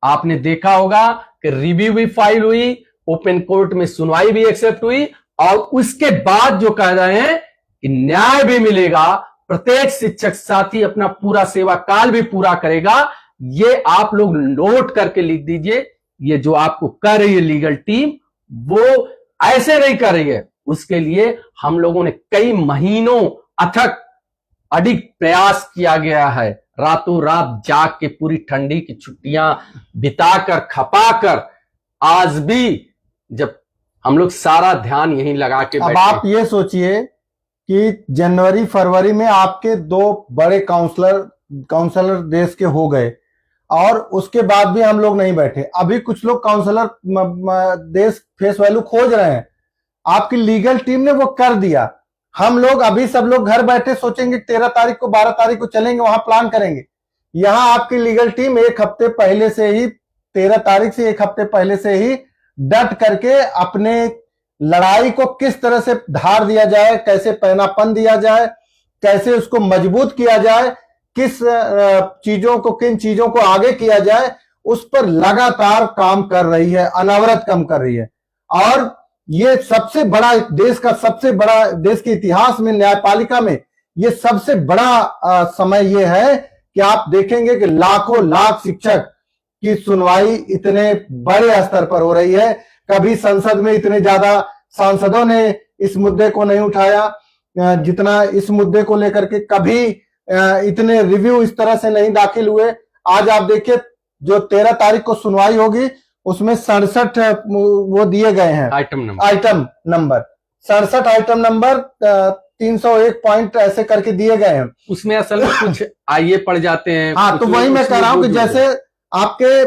आपने देखा होगा कि रिव्यू भी फाइल हुई, ओपन कोर्ट में सुनवाई भी एक्सेप्ट हुई। और उसके बाद जो कह रहे हैं कि न्याय भी मिलेगा, प्रत्येक शिक्षक साथी अपना पूरा सेवा काल भी पूरा करेगा। ये आप लोग नोट करके लिख दीजिए। ये जो आपको कर रही है लीगल टीम, वो ऐसे नहीं कर रही है। उसके लिए हम लोगों ने कई महीनों अथक अडिग प्रयास किया गया है। रातों रात जाग के पूरी ठंडी की छुट्टियां बिताकर, खपाकर, आज भी जब हम लोग सारा ध्यान यहीं लगा के अब आप ये सोचिए कि जनवरी फरवरी में आपके 2 बड़े काउंसलर देश के हो गए और उसके बाद भी हम लोग नहीं बैठे। अभी कुछ लोग काउंसलर देश फेस वैल्यू खोज रहे हैं। आपकी लीगल टीम ने वो कर दिया। हम लोग अभी सब लोग घर बैठे सोचेंगे 13 तारीख को 12 तारीख को चलेंगे, वहां प्लान करेंगे। यहां आपकी लीगल टीम 1 हफ्ते पहले से ही, 13 तारीख से 1 हफ्ते पहले से ही डट करके अपने लड़ाई को किस तरह से धार दिया जाए, कैसे पैनापन दिया जाए, कैसे उसको मजबूत किया जाए, किस चीजों को, किन चीजों को आगे किया जाए, उस पर लगातार काम कर रही है, अनवरत काम कर रही है। और ये सबसे बड़ा, देश का सबसे बड़ा, देश के इतिहास में न्यायपालिका में ये सबसे बड़ा समय ये है कि आप देखेंगे कि लाखों लाख शिक्षक की सुनवाई इतने बड़े स्तर पर हो रही है। कभी संसद में इतने ज्यादा सांसदों ने इस मुद्दे को नहीं उठाया जितना इस मुद्दे को लेकर के कभी इतने रिव्यू इस तरह से नहीं दाखिल हुए। आज आप देखिए जो 13 तारीख को सुनवाई होगी उसमें 67 वो दिए गए हैं item number 67 item number 301 point ऐसे करके दिए गए हैं। उसमें असल में कुछ आइए पड़ जाते हैं। हाँ, तो वही मैं कह रहा हूं कि जैसे आपके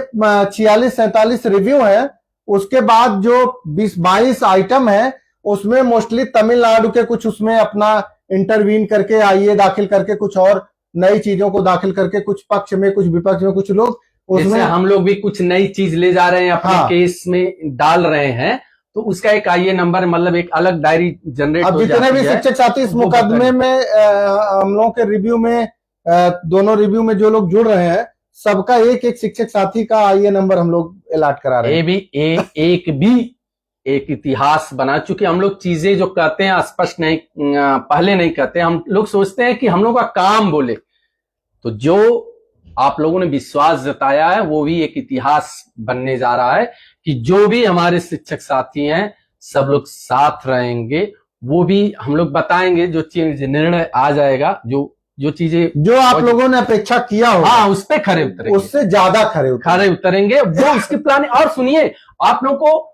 46-47 रिव्यू है, उसके बाद जो 20-22 आइटम है उसमें मोस्टली तमिलनाडु के कुछ उसमें अपना इंटरवीन करके आइए दाखिल करके कुछ और नई चीजों को दाखिल करके, कुछ पक्ष में कुछ विपक्ष में कुछ लोग उसमें, हम लोग भी कुछ नई चीज ले जा रहे हैं अपने केस में डाल रहे हैं, तो उसका एक आईए नंबर मतलब एक अलग डायरी जनरेट हो जाती है। जितने भी शिक्षक साथी इस मुकदमे में हम लोगों के रिव्यू में, दोनों रिव्यू में जो लोग जुड़ रहे हैं, सबका एक एक शिक्षक साथी का आईए नंबर हम लोग अलॉट करा रहे हैं। एक इतिहास बना चुके। हम लोग चीजें जो कहते हैं स्पष्ट नहीं, पहले नहीं कहते। हम लोग सोचते हैं कि हम लोग का काम बोले, तो जो आप लोगों ने विश्वास जताया है वो भी एक इतिहास बनने जा रहा है कि जो भी हमारे शिक्षक साथी हैं सब लोग साथ रहेंगे। वो भी हम लोग बताएंगे, जो चीज निर्णय आ जाएगा, जो जो चीजें जो आप लोगों ने अपेक्षा किया हो, हाँ, उस पे खरे उतरेंगे, उससे ज्यादा खरे उतरेंगे वो उसकी प्लानिंग। और सुनिए, आप लोगों को,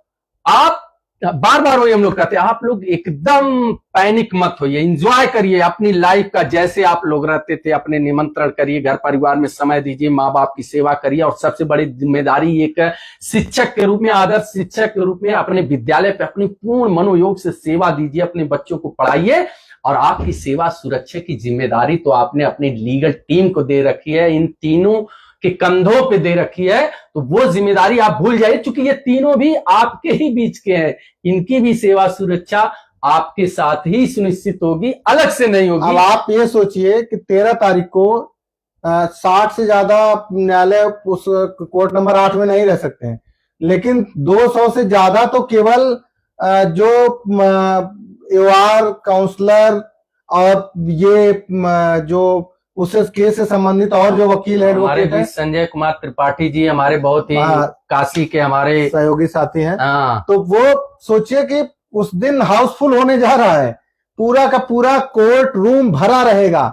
आप बार बार वही हम लोग कहते हैं, आप लोग एकदम पैनिक मत होइए, एंजॉय करिए अपनी लाइफ का, जैसे आप लोग रहते थे। अपने निमंत्रण करिए, घर परिवार में समय दीजिए, माँ बाप की सेवा करिए, और सबसे बड़ी जिम्मेदारी एक शिक्षक के रूप में, आदर्श शिक्षक के रूप में अपने विद्यालय पे अपनी पूर्ण मनोयोग से सेवा दीजिए, अपने बच्चों को पढ़ाइए। और आपकी सेवा सुरक्षा की जिम्मेदारी तो आपने अपनी लीगल टीम को दे रखी है, इन तीनों के कंधों पे दे रखी है, तो वो जिम्मेदारी आप भूल जाइए, क्योंकि ये तीनों भी आपके ही बीच के हैं। इनकी भी सेवा सुरक्षा आपके साथ ही सुनिश्चित होगी, अलग से नहीं होगी। अब आप ये सोचिए कि 13 तारीख को 60 से ज्यादा न्यायालय उस कोर्ट नंबर 8 में नहीं रह सकते हैं, लेकिन 200 से ज्यादा तो केवल जो काउंसलर और ये जो उस केस से संबंधित और जो वकील है, हमारे भी संजय कुमार त्रिपाठी जी हमारे बहुत ही काशी के हमारे सहयोगी साथी हैं, तो वो सोचिए कि उस दिन हाउसफुल होने जा रहा है, पूरा का पूरा कोर्ट रूम भरा रहेगा,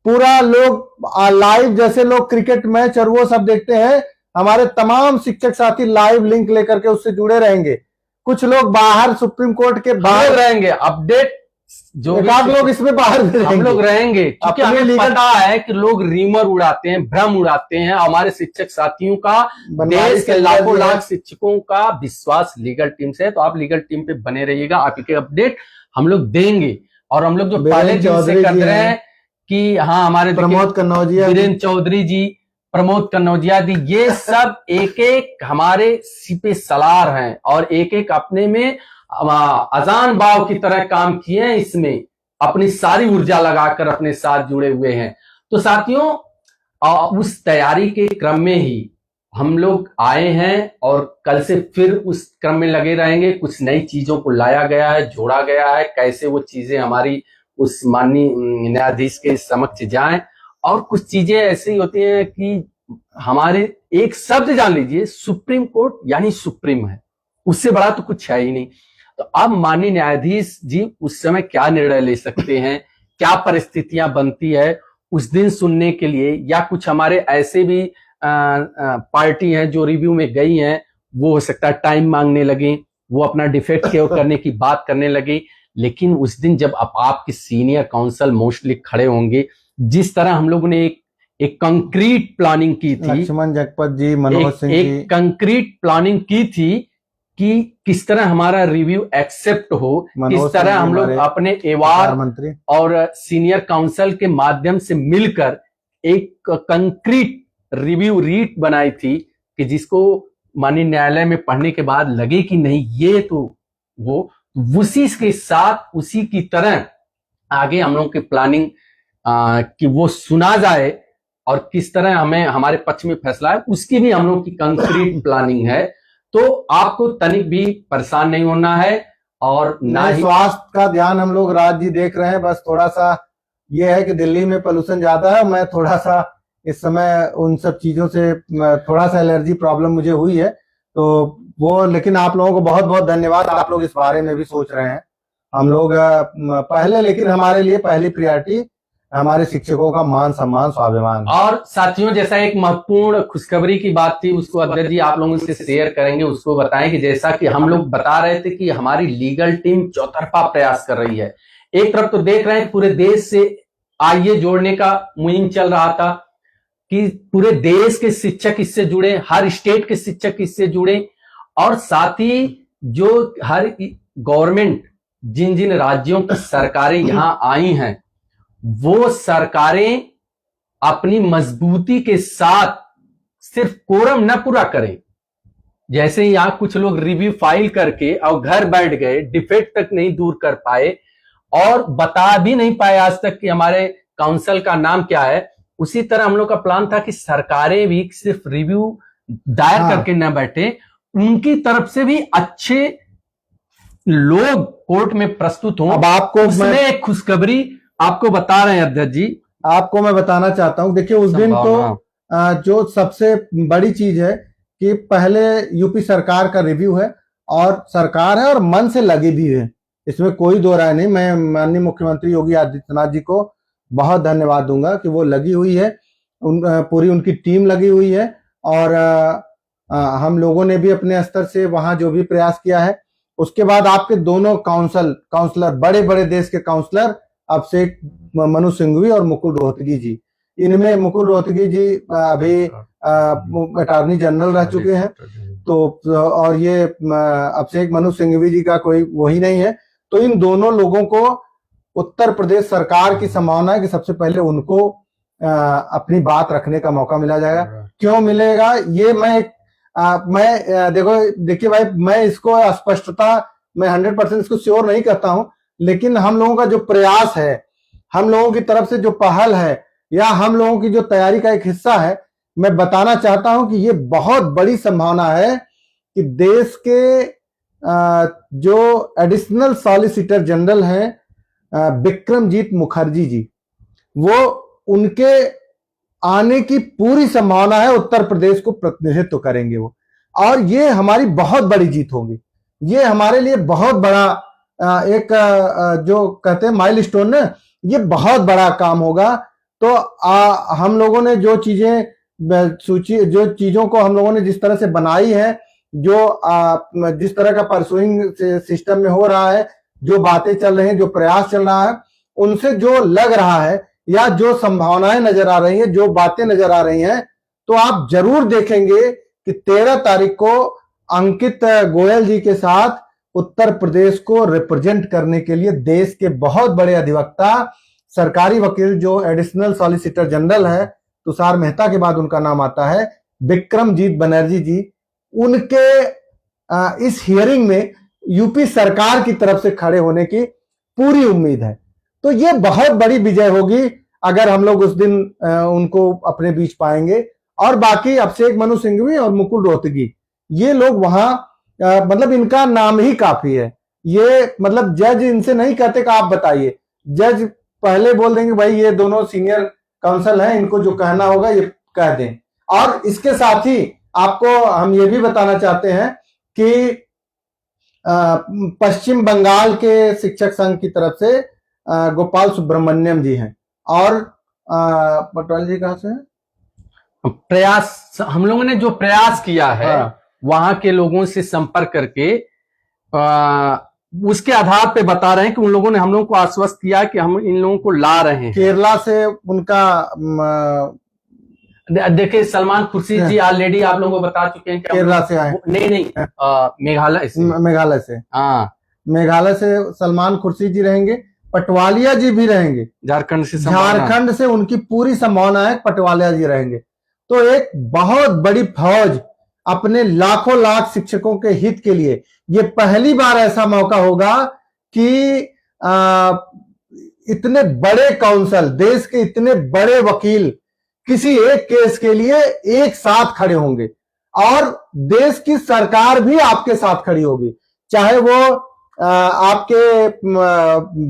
पूरा लोग लाइव, जैसे लोग क्रिकेट मैच और वो सब देखते हैं, हमारे तमाम शिक्षक साथी लाइव लिंक लेकर के उससे जुड़े रहेंगे। कुछ लोग बाहर सुप्रीम कोर्ट के बाहर रहेंगे, अपडेट जो लोग इसमें बाहर भी हम लोग रहेंगे, क्योंकि हमें पता है कि लोग रीमर उड़ाते हैं, भ्रम उड़ाते हैं। हमारे शिक्षक साथियों का, देश के लाखों लाख शिक्षकों का विश्वास लीगल टीम से है, तो आप लीगल टीम पे बने रहिएगा, आपके अपडेट हम लोग देंगे। और हम लोग जो पहले से कर रहे हैं कि हाँ, हमारे प्रमोद कन्नौजिया, वीरेंद्र चौधरी जी, प्रमोद कन्नौजिया दी, ये सब एक एक हमारे सिपे सलार हैं, और एक एक अपने में अजान बाव की तरह काम किए हैं, इसमें अपनी सारी ऊर्जा लगाकर अपने साथ जुड़े हुए हैं। तो साथियों, उस तैयारी के क्रम में ही हम लोग आए हैं, और कल से फिर उस क्रम में लगे रहेंगे। कुछ नई चीजों को लाया गया है, जोड़ा गया है, कैसे वो चीजें हमारी उस माननीय न्यायाधीश के समक्ष जाएं। और कुछ चीजें ऐसी होती हैं कि हमारे एक शब्द जान लीजिए, सुप्रीम कोर्ट यानी सुप्रीम है, उससे बड़ा तो कुछ है ही नहीं। तो अब माननीय न्यायाधीश जी उस समय क्या निर्णय ले सकते हैं, क्या परिस्थितियां बनती है उस दिन सुनने के लिए, या कुछ हमारे ऐसे भी पार्टी हैं जो रिव्यू में गई हैं, वो हो सकता है टाइम मांगने लगे, वो अपना डिफेक्ट क्योर करने की बात करने लगे। लेकिन उस दिन जब आपके सीनियर काउंसिल मोस्टली खड़े होंगे, जिस तरह हम लोगों ने एक कंक्रीट प्लानिंग की थी, लक्ष्मण जगपत जी, मनोज सिंह जी, एक कंक्रीट प्लानिंग की थी कि किस तरह हमारा रिव्यू एक्सेप्ट हो, किस तरह हम लोग अपने एवार मंत्री और सीनियर काउंसिल के माध्यम से मिलकर एक कंक्रीट रिव्यू रीट बनाई थी, कि जिसको माननीय न्यायालय में पढ़ने के बाद लगे कि नहीं, ये तो वो उसी के साथ उसी की तरह आगे हम लोग की प्लानिंग कि वो सुना जाए, और किस तरह हमें हमारे पक्ष में फैसला है, उसकी भी हम लोग की कंक्रीट प्लानिंग है। तो आपको तनिक भी परेशान नहीं होना है, और ना ही स्वास्थ्य का ध्यान हम लोग राज जी देख रहे हैं। बस थोड़ा सा ये है कि दिल्ली में पोल्यूशन ज्यादा है, मैं थोड़ा सा इस समय उन सब चीजों से थोड़ा सा एलर्जी प्रॉब्लम मुझे हुई है, तो वो, लेकिन आप लोगों को बहुत बहुत धन्यवाद, आप लोग इस बारे में भी सोच रहे हैं। हम लोग पहले, लेकिन हमारे लिए पहली प्रायोरिटी हमारे शिक्षकों का मान सम्मान स्वाभिमान। और साथियों, जैसा एक महत्वपूर्ण खुशखबरी की बात थी, उसको अध्यक्ष जी आप लोगों से शेयर करेंगे, उसको बताएं कि जैसा कि हम लोग बता रहे थे कि हमारी लीगल टीम चौतरफा प्रयास कर रही है। एक तरफ तो देख रहे हैं पूरे देश से आईए जोड़ने का मुहिम चल रहा था, कि पूरे देश के शिक्षक इससे जुड़े, हर स्टेट के शिक्षक इससे जुड़े, और साथ ही जो हर गवर्नमेंट, जिन जिन राज्यों की सरकारें यहां आई हैं, वो सरकारें अपनी मजबूती के साथ सिर्फ कोरम न पूरा करें। जैसे यहां कुछ लोग रिव्यू फाइल करके और घर बैठ गए, डिफेक्ट तक नहीं दूर कर पाए, और बता भी नहीं पाए आज तक कि हमारे काउंसिल का नाम क्या है। उसी तरह हम लोग का प्लान था कि सरकारें भी सिर्फ रिव्यू दायर करके न बैठे, उनकी तरफ से भी अच्छे लोग कोर्ट में प्रस्तुत हों। अब आपको उसमें एक खुशखबरी आपको बता रहे हैं अध्यक्ष जी, आपको मैं बताना चाहता हूं। देखिए, उस दिन तो जो सबसे बड़ी चीज है कि पहले यूपी सरकार का रिव्यू है, और सरकार है और मन से लगी भी है, इसमें कोई दो राय नहीं। मैं माननीय मुख्यमंत्री योगी आदित्यनाथ जी को बहुत धन्यवाद दूंगा कि वो लगी हुई है, पूरी उनकी टीम लगी हुई है। और हम लोगों ने भी अपने स्तर से वहां जो भी प्रयास किया है। उसके बाद आपके दोनों काउंसलर, बड़े बड़े देश के काउंसलर, अभिषेक मनु सिंघवी और मुकुल रोहतगी जी, इनमें मुकुल रोहतगी जी अभी अटॉर्नी जनरल रह चुके हैं, तो और ये अभिषेक मनु सिंघवी जी का कोई वही नहीं है। तो इन दोनों लोगों को उत्तर प्रदेश सरकार की संभावना है कि सबसे पहले उनको अपनी बात रखने का मौका मिला जाएगा। क्यों मिलेगा ये मैं देखिए भाई, मैं इसको स्पष्टता मैं 100% इसको श्योर नहीं कहता हूं, लेकिन हम लोगों का जो प्रयास है, हम लोगों की तरफ से जो पहल है, या हम लोगों की जो तैयारी का एक हिस्सा है, मैं बताना चाहता हूं कि ये बहुत बड़ी संभावना है कि देश के जो एडिशनल सॉलिसिटर जनरल हैं विक्रमजीत मुखर्जी जी, वो उनके आने की पूरी संभावना है। उत्तर प्रदेश को प्रतिनिधित्व करेंगे वो, और ये हमारी बहुत बड़ी जीत होगी। ये हमारे लिए बहुत बड़ा एक जो कहते हैं माइलस्टोन है, ये बहुत बड़ा काम होगा। तो हम लोगों ने जो चीजों को हम लोगों ने जिस तरह से बनाई है, जो जिस तरह का परसुइंग सिस्टम में हो रहा है, जो बातें चल रही हैं, जो प्रयास चल रहा है, उनसे जो लग रहा है या जो संभावनाएं नजर आ रही हैं, जो बातें नजर आ रही हैं, तो आप जरूर देखेंगे कि 13 तारीख को अंकित गोयल जी के साथ उत्तर प्रदेश को रिप्रेजेंट करने के लिए देश के बहुत बड़े अधिवक्ता, सरकारी वकील, जो एडिशनल सॉलिसिटर जनरल है, तुषार मेहता के बाद उनका नाम आता है, विक्रमजीत बनर्जी जी, उनके इस हियरिंग में यूपी सरकार की तरफ से खड़े होने की पूरी उम्मीद है। तो ये बहुत बड़ी विजय होगी अगर हम लोग उस दिन उनको अपने बीच पाएंगे। और बाकी अभिषेक मनु सिंघवी और मुकुल रोहतगी, ये लोग वहां मतलब इनका नाम ही काफी है। ये मतलब जज इनसे नहीं कहते कि आप बताइए, जज पहले बोल देंगे भाई ये दोनों सीनियर काउंसिल हैं, इनको जो कहना होगा ये कह दें। और इसके साथ ही आपको हम ये भी बताना चाहते हैं कि पश्चिम बंगाल के शिक्षक संघ की तरफ से गोपाल सुब्रमण्यम जी हैं, और पटवाल जी कहां से हैं? प्रयास, हम लोगों ने जो प्रयास किया है, वहां के लोगों से संपर्क करके उसके आधार पे बता रहे हैं कि उन लोगों ने हम लोगों को आश्वस्त किया कि हम इन लोगों को ला रहे हैं। केरला से उनका देखिए, सलमान खुर्शीद जी ऑलरेडी आप लोगों को बता चुके हैं कि केरला से आए, नहीं मेघालय से, हाँ, मेघालय से सलमान खुर्शीद जी रहेंगे, पटवालिया जी भी रहेंगे, झारखंड से उनकी पूरी संभावना है, पटवालिया जी रहेंगे। तो एक बहुत बड़ी फौज अपने लाखों लाख शिक्षकों के हित के लिए, ये पहली बार ऐसा मौका होगा कि इतने बड़े काउंसिल, देश के इतने बड़े वकील किसी एक केस के लिए एक साथ खड़े होंगे, और देश की सरकार भी आपके साथ खड़ी होगी, चाहे वो आपके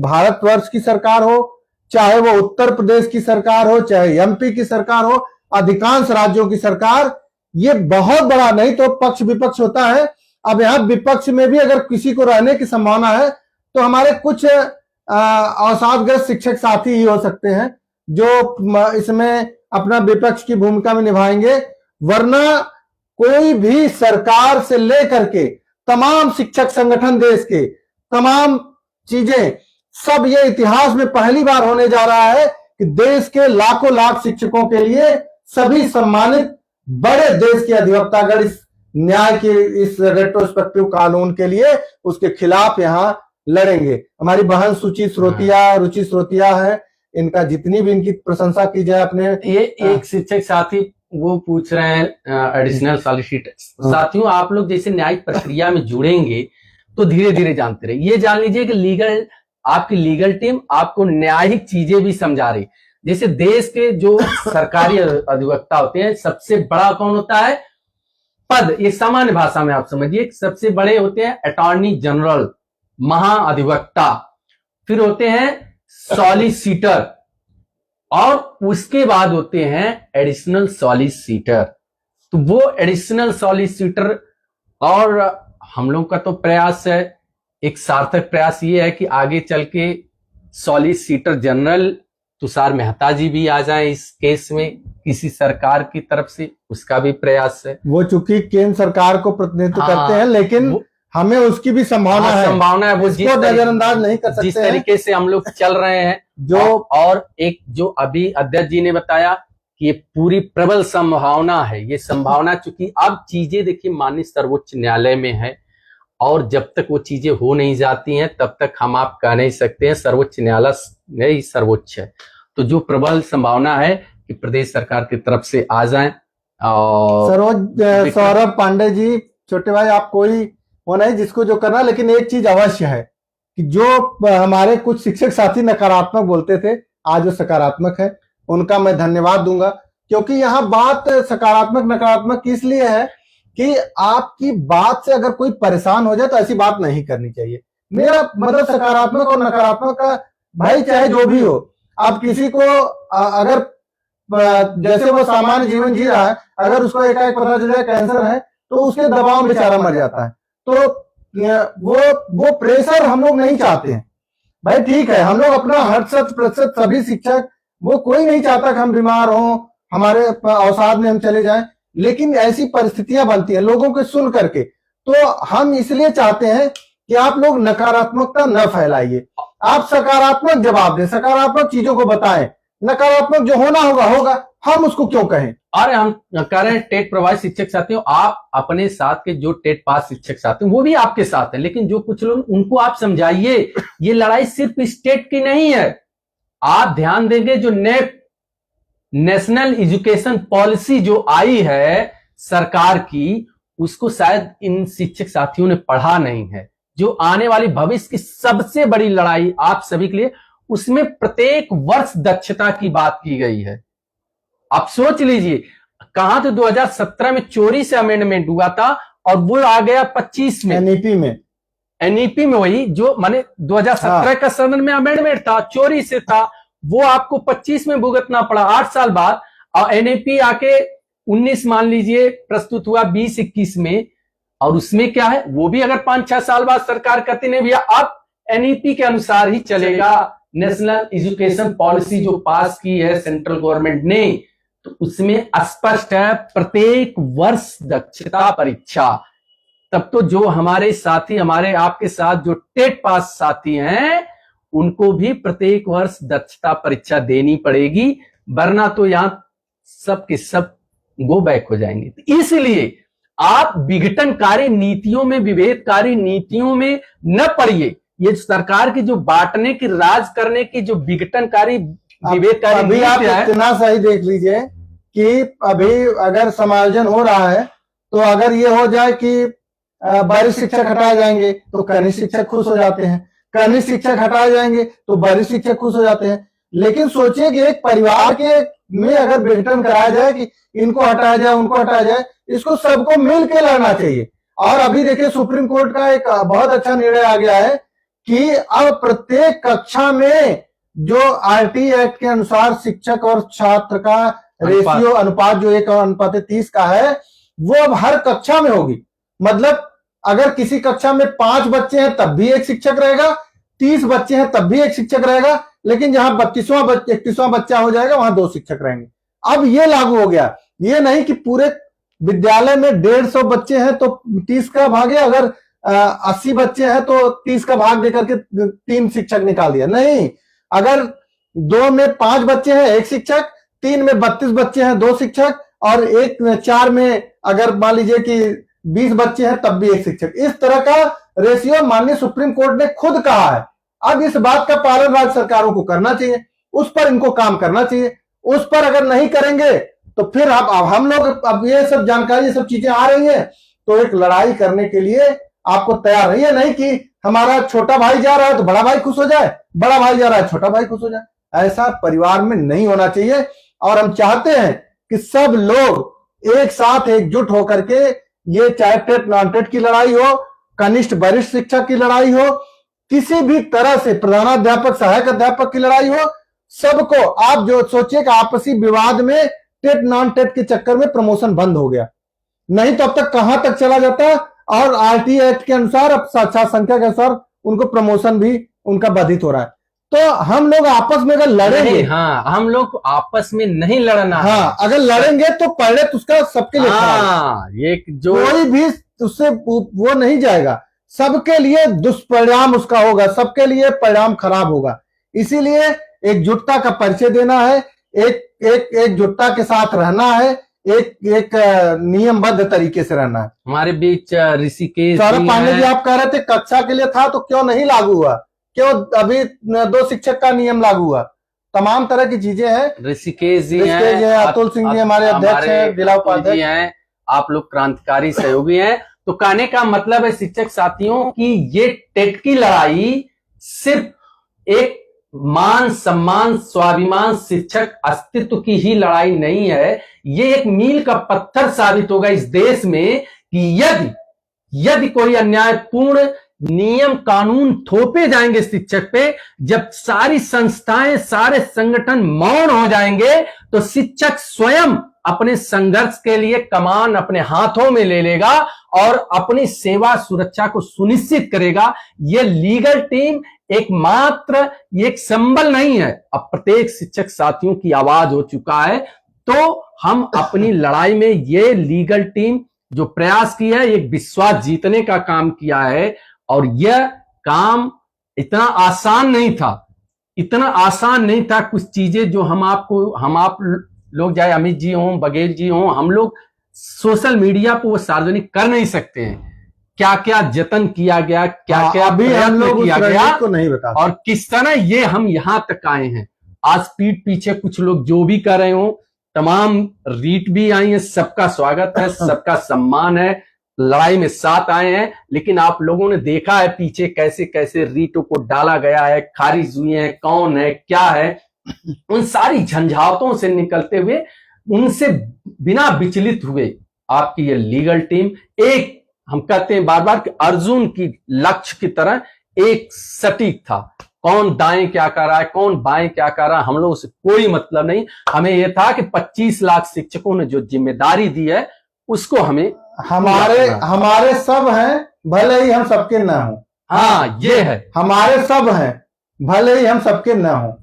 भारतवर्ष की सरकार हो, चाहे वो उत्तर प्रदेश की सरकार हो, चाहे एमपी की सरकार हो, अधिकांश राज्यों की सरकार। ये बहुत बड़ा, नहीं तो पक्ष विपक्ष होता है, अब यहां विपक्ष में भी अगर किसी को रहने की संभावना है तो हमारे कुछ अवसादग्रस्त शिक्षक साथी ही हो सकते हैं जो इसमें अपना विपक्ष की भूमिका में निभाएंगे, वरना कोई भी सरकार से लेकर के तमाम शिक्षक संगठन, देश के तमाम चीजें, सब ये इतिहास में पहली बार होने जा रहा है कि देश के लाखों लाख शिक्षकों के लिए सभी सम्मानित बड़े देश के अधिवक्तागण इस न्याय के, इस रेट्रोस्पेक्टिव कानून के लिए, उसके खिलाफ यहां लड़ेंगे। हमारी बहन रुचि श्रोतिया है, इनका जितनी भी इनकी प्रशंसा की जाए अपने। ये एक शिक्षक साथी वो पूछ रहे हैं, एडिशनल सॉलिसिटर साथियों, आप लोग जैसे न्यायिक प्रक्रिया में जुड़ेंगे तो धीरे धीरे जानते रहे, ये जान लीजिए कि आपकी लीगल टीम आपको न्यायिक चीजें भी समझा रही। जैसे देश के जो सरकारी अधिवक्ता होते हैं, सबसे बड़ा कौन होता है पद, ये सामान्य भाषा में आप समझिए, सबसे बड़े होते हैं अटॉर्नी जनरल, महाअधिवक्ता, फिर होते हैं सॉलिसिटर, और उसके बाद होते हैं एडिशनल सॉलिसिटर। तो वो एडिशनल सॉलिसिटर, और हम लोग का तो प्रयास है, एक सार्थक प्रयास ये है कि आगे चल के सॉलिसिटर जनरल तुषार मेहता जी भी आ जाएं इस केस में किसी सरकार की तरफ से, उसका भी प्रयास है। वो चूंकि केंद्र सरकार को प्रतिनिधित्व हाँ, करते हैं, लेकिन हमें उसकी भी संभावना है, संभावना है। वो इसको नजरअंदाज नहीं कर सकते। जिस तरीके से हम लोग चल रहे हैं जो और एक जो अभी अध्यक्ष जी ने बताया कि ये पूरी प्रबल संभावना है, ये संभावना चूंकि अब चीजें देखिए माननीय सर्वोच्च न्यायालय में है और जब तक वो चीजें हो नहीं जाती हैं तब तक हम आप कह नहीं सकते हैं। सर्वोच्च न्यायालय ही सर्वोच्च है, तो जो प्रबल संभावना है कि प्रदेश सरकार की तरफ से आ जाएं। और सौरभ पांडे जी, छोटे भाई, आप कोई वो नहीं जिसको जो करना, लेकिन एक चीज अवश्य है कि जो हमारे कुछ शिक्षक साथी नकारात्मक बोलते थे, आज वो सकारात्मक है, उनका मैं धन्यवाद दूंगा। क्योंकि यहाँ बात सकारात्मक नकारात्मक इसलिए है कि आपकी बात से अगर कोई परेशान हो जाए तो ऐसी बात नहीं करनी चाहिए। मेरा मतलब सकारात्मक और नकारात्मक का भाई चाहे जो भी हो, आप किसी को अगर जैसे वो सामान्य जीवन जी रहा है, अगर उसको एकाएक पता चल जाए कैंसर है तो उसके दबाव में बेचारा मर जाता है। तो वो प्रेशर हम लोग नहीं चाहते हैं भाई। ठीक है, हम लोग अपना 100% सभी शिक्षक, वो कोई नहीं चाहता कि हम बीमार हों, हमारे अवसाद में हम चले जाएं, लेकिन ऐसी परिस्थितियां बनती हैं लोगों के सुन करके। तो हम इसलिए चाहते हैं कि आप लोग नकारात्मकता न फैलाइए, आप सकारात्मक जवाब दें, सकारात्मक चीजों को बताएं। नकारात्मक जो होना होगा होगा, हम उसको क्यों कहें। अरे हम कह रहे हैं टेट प्रभावित शिक्षक साथियों, आप अपने साथ के जो टेट पास शिक्षक साथी वो भी आपके साथ हैं, लेकिन जो कुछ लोग उनको आप समझाइए ये लड़ाई सिर्फ स्टेट की नहीं है। आप ध्यान देंगे जो नेशनल एजुकेशन पॉलिसी जो आई है सरकार की, उसको शायद इन शिक्षक साथियों ने पढ़ा नहीं है। जो आने वाली भविष्य की सबसे बड़ी लड़ाई आप सभी के लिए, उसमें प्रत्येक वर्ष दक्षता की बात की गई है। आप सोच लीजिए, कहां तो 2017 में चोरी से अमेंडमेंट हुआ था और वो आ गया 25 में एनईपी में वही जो माने 2017 का सदन में अमेंडमेंट था, चोरी से था, वो आपको 25 में भुगतना पड़ा 8 साल बाद। और एनईपी आके 19 मान लीजिए प्रस्तुत हुआ 20-21 में, और उसमें क्या है, वो भी अगर 5-6 साल बाद सरकार कहती नहीं भैया अब एनईपी के अनुसार ही चलेगा, नेशनल एजुकेशन पॉलिसी जो पास की है सेंट्रल गवर्नमेंट ने, तो उसमें स्पष्ट है प्रत्येक वर्ष दक्षता परीक्षा। तब तो जो हमारे साथी, हमारे आपके साथ जो टेट पास साथी हैं, उनको भी प्रत्येक वर्ष दक्षता परीक्षा देनी पड़ेगी, वरना तो यहां सब के सब गो बैक हो जाएंगे। इसलिए आप विघटनकारी नीतियों में, विभेदकारी नीतियों में न पड़िए। ये सरकार की जो बांटने की, राज करने की जो विघटनकारी विभेदकारी अभी आप इतना सही देख लीजिए कि अभी अगर समायोजन हो रहा है तो अगर ये हो जाए कि वरिष्ठ शिक्षक हटाए जाएंगे तो कनिष्ठ शिक्षक खुश हो जाते हैं, कनिष्ठ शिक्षक हटाए जाएंगे तो वरिष्ठ शिक्षक खुश हो जाते हैं। लेकिन सोचिए कि एक परिवार के में अगर विघटन कराया जाए कि इनको हटाया जाए उनको हटाया जाए, इसको सबको मिल के लड़ना चाहिए। और अभी देखिए सुप्रीम कोर्ट का एक बहुत अच्छा निर्णय आ गया है कि अब प्रत्येक कक्षा में जो आरटी एक्ट के अनुसार शिक्षक और छात्र का रेशियो अनुपात जो 1:30 का है, वो अब हर कक्षा में होगी। मतलब अगर किसी कक्षा में 5 बच्चे हैं तब भी एक शिक्षक रहेगा, 30 बच्चे हैं तब भी एक शिक्षक रहेगा, लेकिन जहां 31वां बच्चा हो जाएगा वहां 2 शिक्षक रहेंगे। अब ये लागू हो गया, ये नहीं कि पूरे विद्यालय में 150 बच्चे हैं तो 30 का भागे, अगर 80 बच्चे हैं तो 30 का भाग देकर के 3 शिक्षक निकाल दिया। नहीं, अगर 2 में 5 बच्चे हैं 1 शिक्षक, 3 में 32 बच्चे हैं 2 शिक्षक, और 4 में अगर मान लीजिए कि 20 बच्चे हैं तब भी 1 शिक्षक। इस तरह का रेशियो माननीय सुप्रीम कोर्ट ने खुद कहा है। अब इस बात का पालन राज्य सरकारों को करना चाहिए, उस पर इनको काम करना चाहिए। उस पर अगर नहीं करेंगे तो फिर अब हम लोग, अब ये सब जानकारी, ये सब चीजें आ रही हैं तो एक लड़ाई करने के लिए आपको तैयार रहिए। नहीं कि हमारा छोटा भाई जा रहा है तो बड़ा भाई खुश हो जाए, बड़ा भाई जा रहा है छोटा भाई खुश हो जाए। ऐसा परिवार में नहीं होना चाहिए। और हम चाहते हैं कि सब लोग एक साथ एकजुट होकर के, ये चाहे टेट नॉन टेट की लड़ाई हो, कनिष्ठ वरिष्ठ शिक्षक की लड़ाई हो, किसी भी तरह से प्रधानाध्यापक सहायक अध्यापक की लड़ाई हो, सबको आप जो सोचिए कि आपसी विवाद में टेट नॉन टेट के चक्कर में प्रमोशन बंद हो गया, नहीं तो अब तक कहां तक चला जाता। और आरटी एक्ट के अनुसार अब छात्र संख्या के अनुसार उनको प्रमोशन भी उनका बाधित हो रहा है। तो हम लोग आपस में अगर लड़ेंगे, नहीं, हाँ, हम लोग आपस में नहीं लड़ना है। हाँ, अगर लड़ेंगे तो परिणत उसका सबके लिए खराब है। हाँ, ये जो कोई भी उससे वो नहीं जाएगा, सबके लिए दुष्परिणाम उसका होगा, सबके लिए परिणाम खराब होगा। इसीलिए एकजुटता का परिचय देना है, एकजुटता के साथ रहना है, एक नियमबद्ध तरीके से रहना है। हमारे बीच ऋषिकेश सौरभ जी पांडे जी, हैं। आप कह रहे थे कक्षा के लिए था तो क्यों नहीं लागू हुआ, क्यों अभी 2 शिक्षक का नियम लागू हुआ, तमाम तरह की चीजें हैं। ऋषिकेश जी ऋषिकेश जी हैं, हैं, अतुल सिंह जी हमारे अध्यक्ष हैं, जिला अतुल जी उपाध्यक्ष हैं, आप लोग क्रांतिकारी सहयोगी हैं। तो कहने का मतलब है शिक्षक साथियों की ये टेट की लड़ाई सिर्फ एक मान सम्मान स्वाभिमान शिक्षक अस्तित्व की ही लड़ाई नहीं है, ये एक मील का पत्थर साबित होगा इस देश में कि यदि कोई अन्यायपूर्ण नियम कानून थोपे जाएंगे शिक्षक पे, जब सारी संस्थाएं सारे संगठन मौन हो जाएंगे तो शिक्षक स्वयं अपने संघर्ष के लिए कमान अपने हाथों में ले लेगा और अपनी सेवा सुरक्षा को सुनिश्चित करेगा। यह लीगल टीम एकमात्र एक संबल नहीं है, अब प्रत्येक शिक्षक साथियों की आवाज हो चुका है। तो हम अपनी लड़ाई में ये लीगल टीम जो प्रयास किया है, एक विश्वास जीतने का काम किया है और यह काम इतना आसान नहीं था। कुछ चीजें जो हम आप लोग चाहे अमित जी हों, बघेल जी हों, हम लोग सोशल मीडिया पर वो सार्वजनिक कर नहीं सकते हैं। क्या क्या जतन किया गया, क्या क्या अभी हम लोग किया गया को नहीं बता, और किस तरह ये हम यहां तक आए हैं। आज पीठ पीछे कुछ लोग जो भी कर रहे हो, तमाम रीट भी आई है, सबका स्वागत है, सबका सम्मान है, लड़ाई में साथ आए हैं। लेकिन आप लोगों ने देखा है पीछे कैसे कैसे रीटों को डाला गया है, खारिज हुई है, कौन है क्या है, उन सारी झंझावतों से निकलते हुए, उनसे बिना विचलित हुए आपकी ये लीगल टीम एक, हम कहते हैं बार बार कि अर्जुन की लक्ष्य की तरह एक सटीक था। कौन दाएं क्या कर रहा है, कौन बाएं क्या कर रहा है, हम लोग उससे कोई मतलब नहीं। हमें यह था कि 25 लाख शिक्षकों ने जो जिम्मेदारी दी है उसको हमें हमारे सब हैं, भले ही हम सबके ना हो। हाँ, ये है, हमारे सब हैं, भले ही हम सबके ना हो।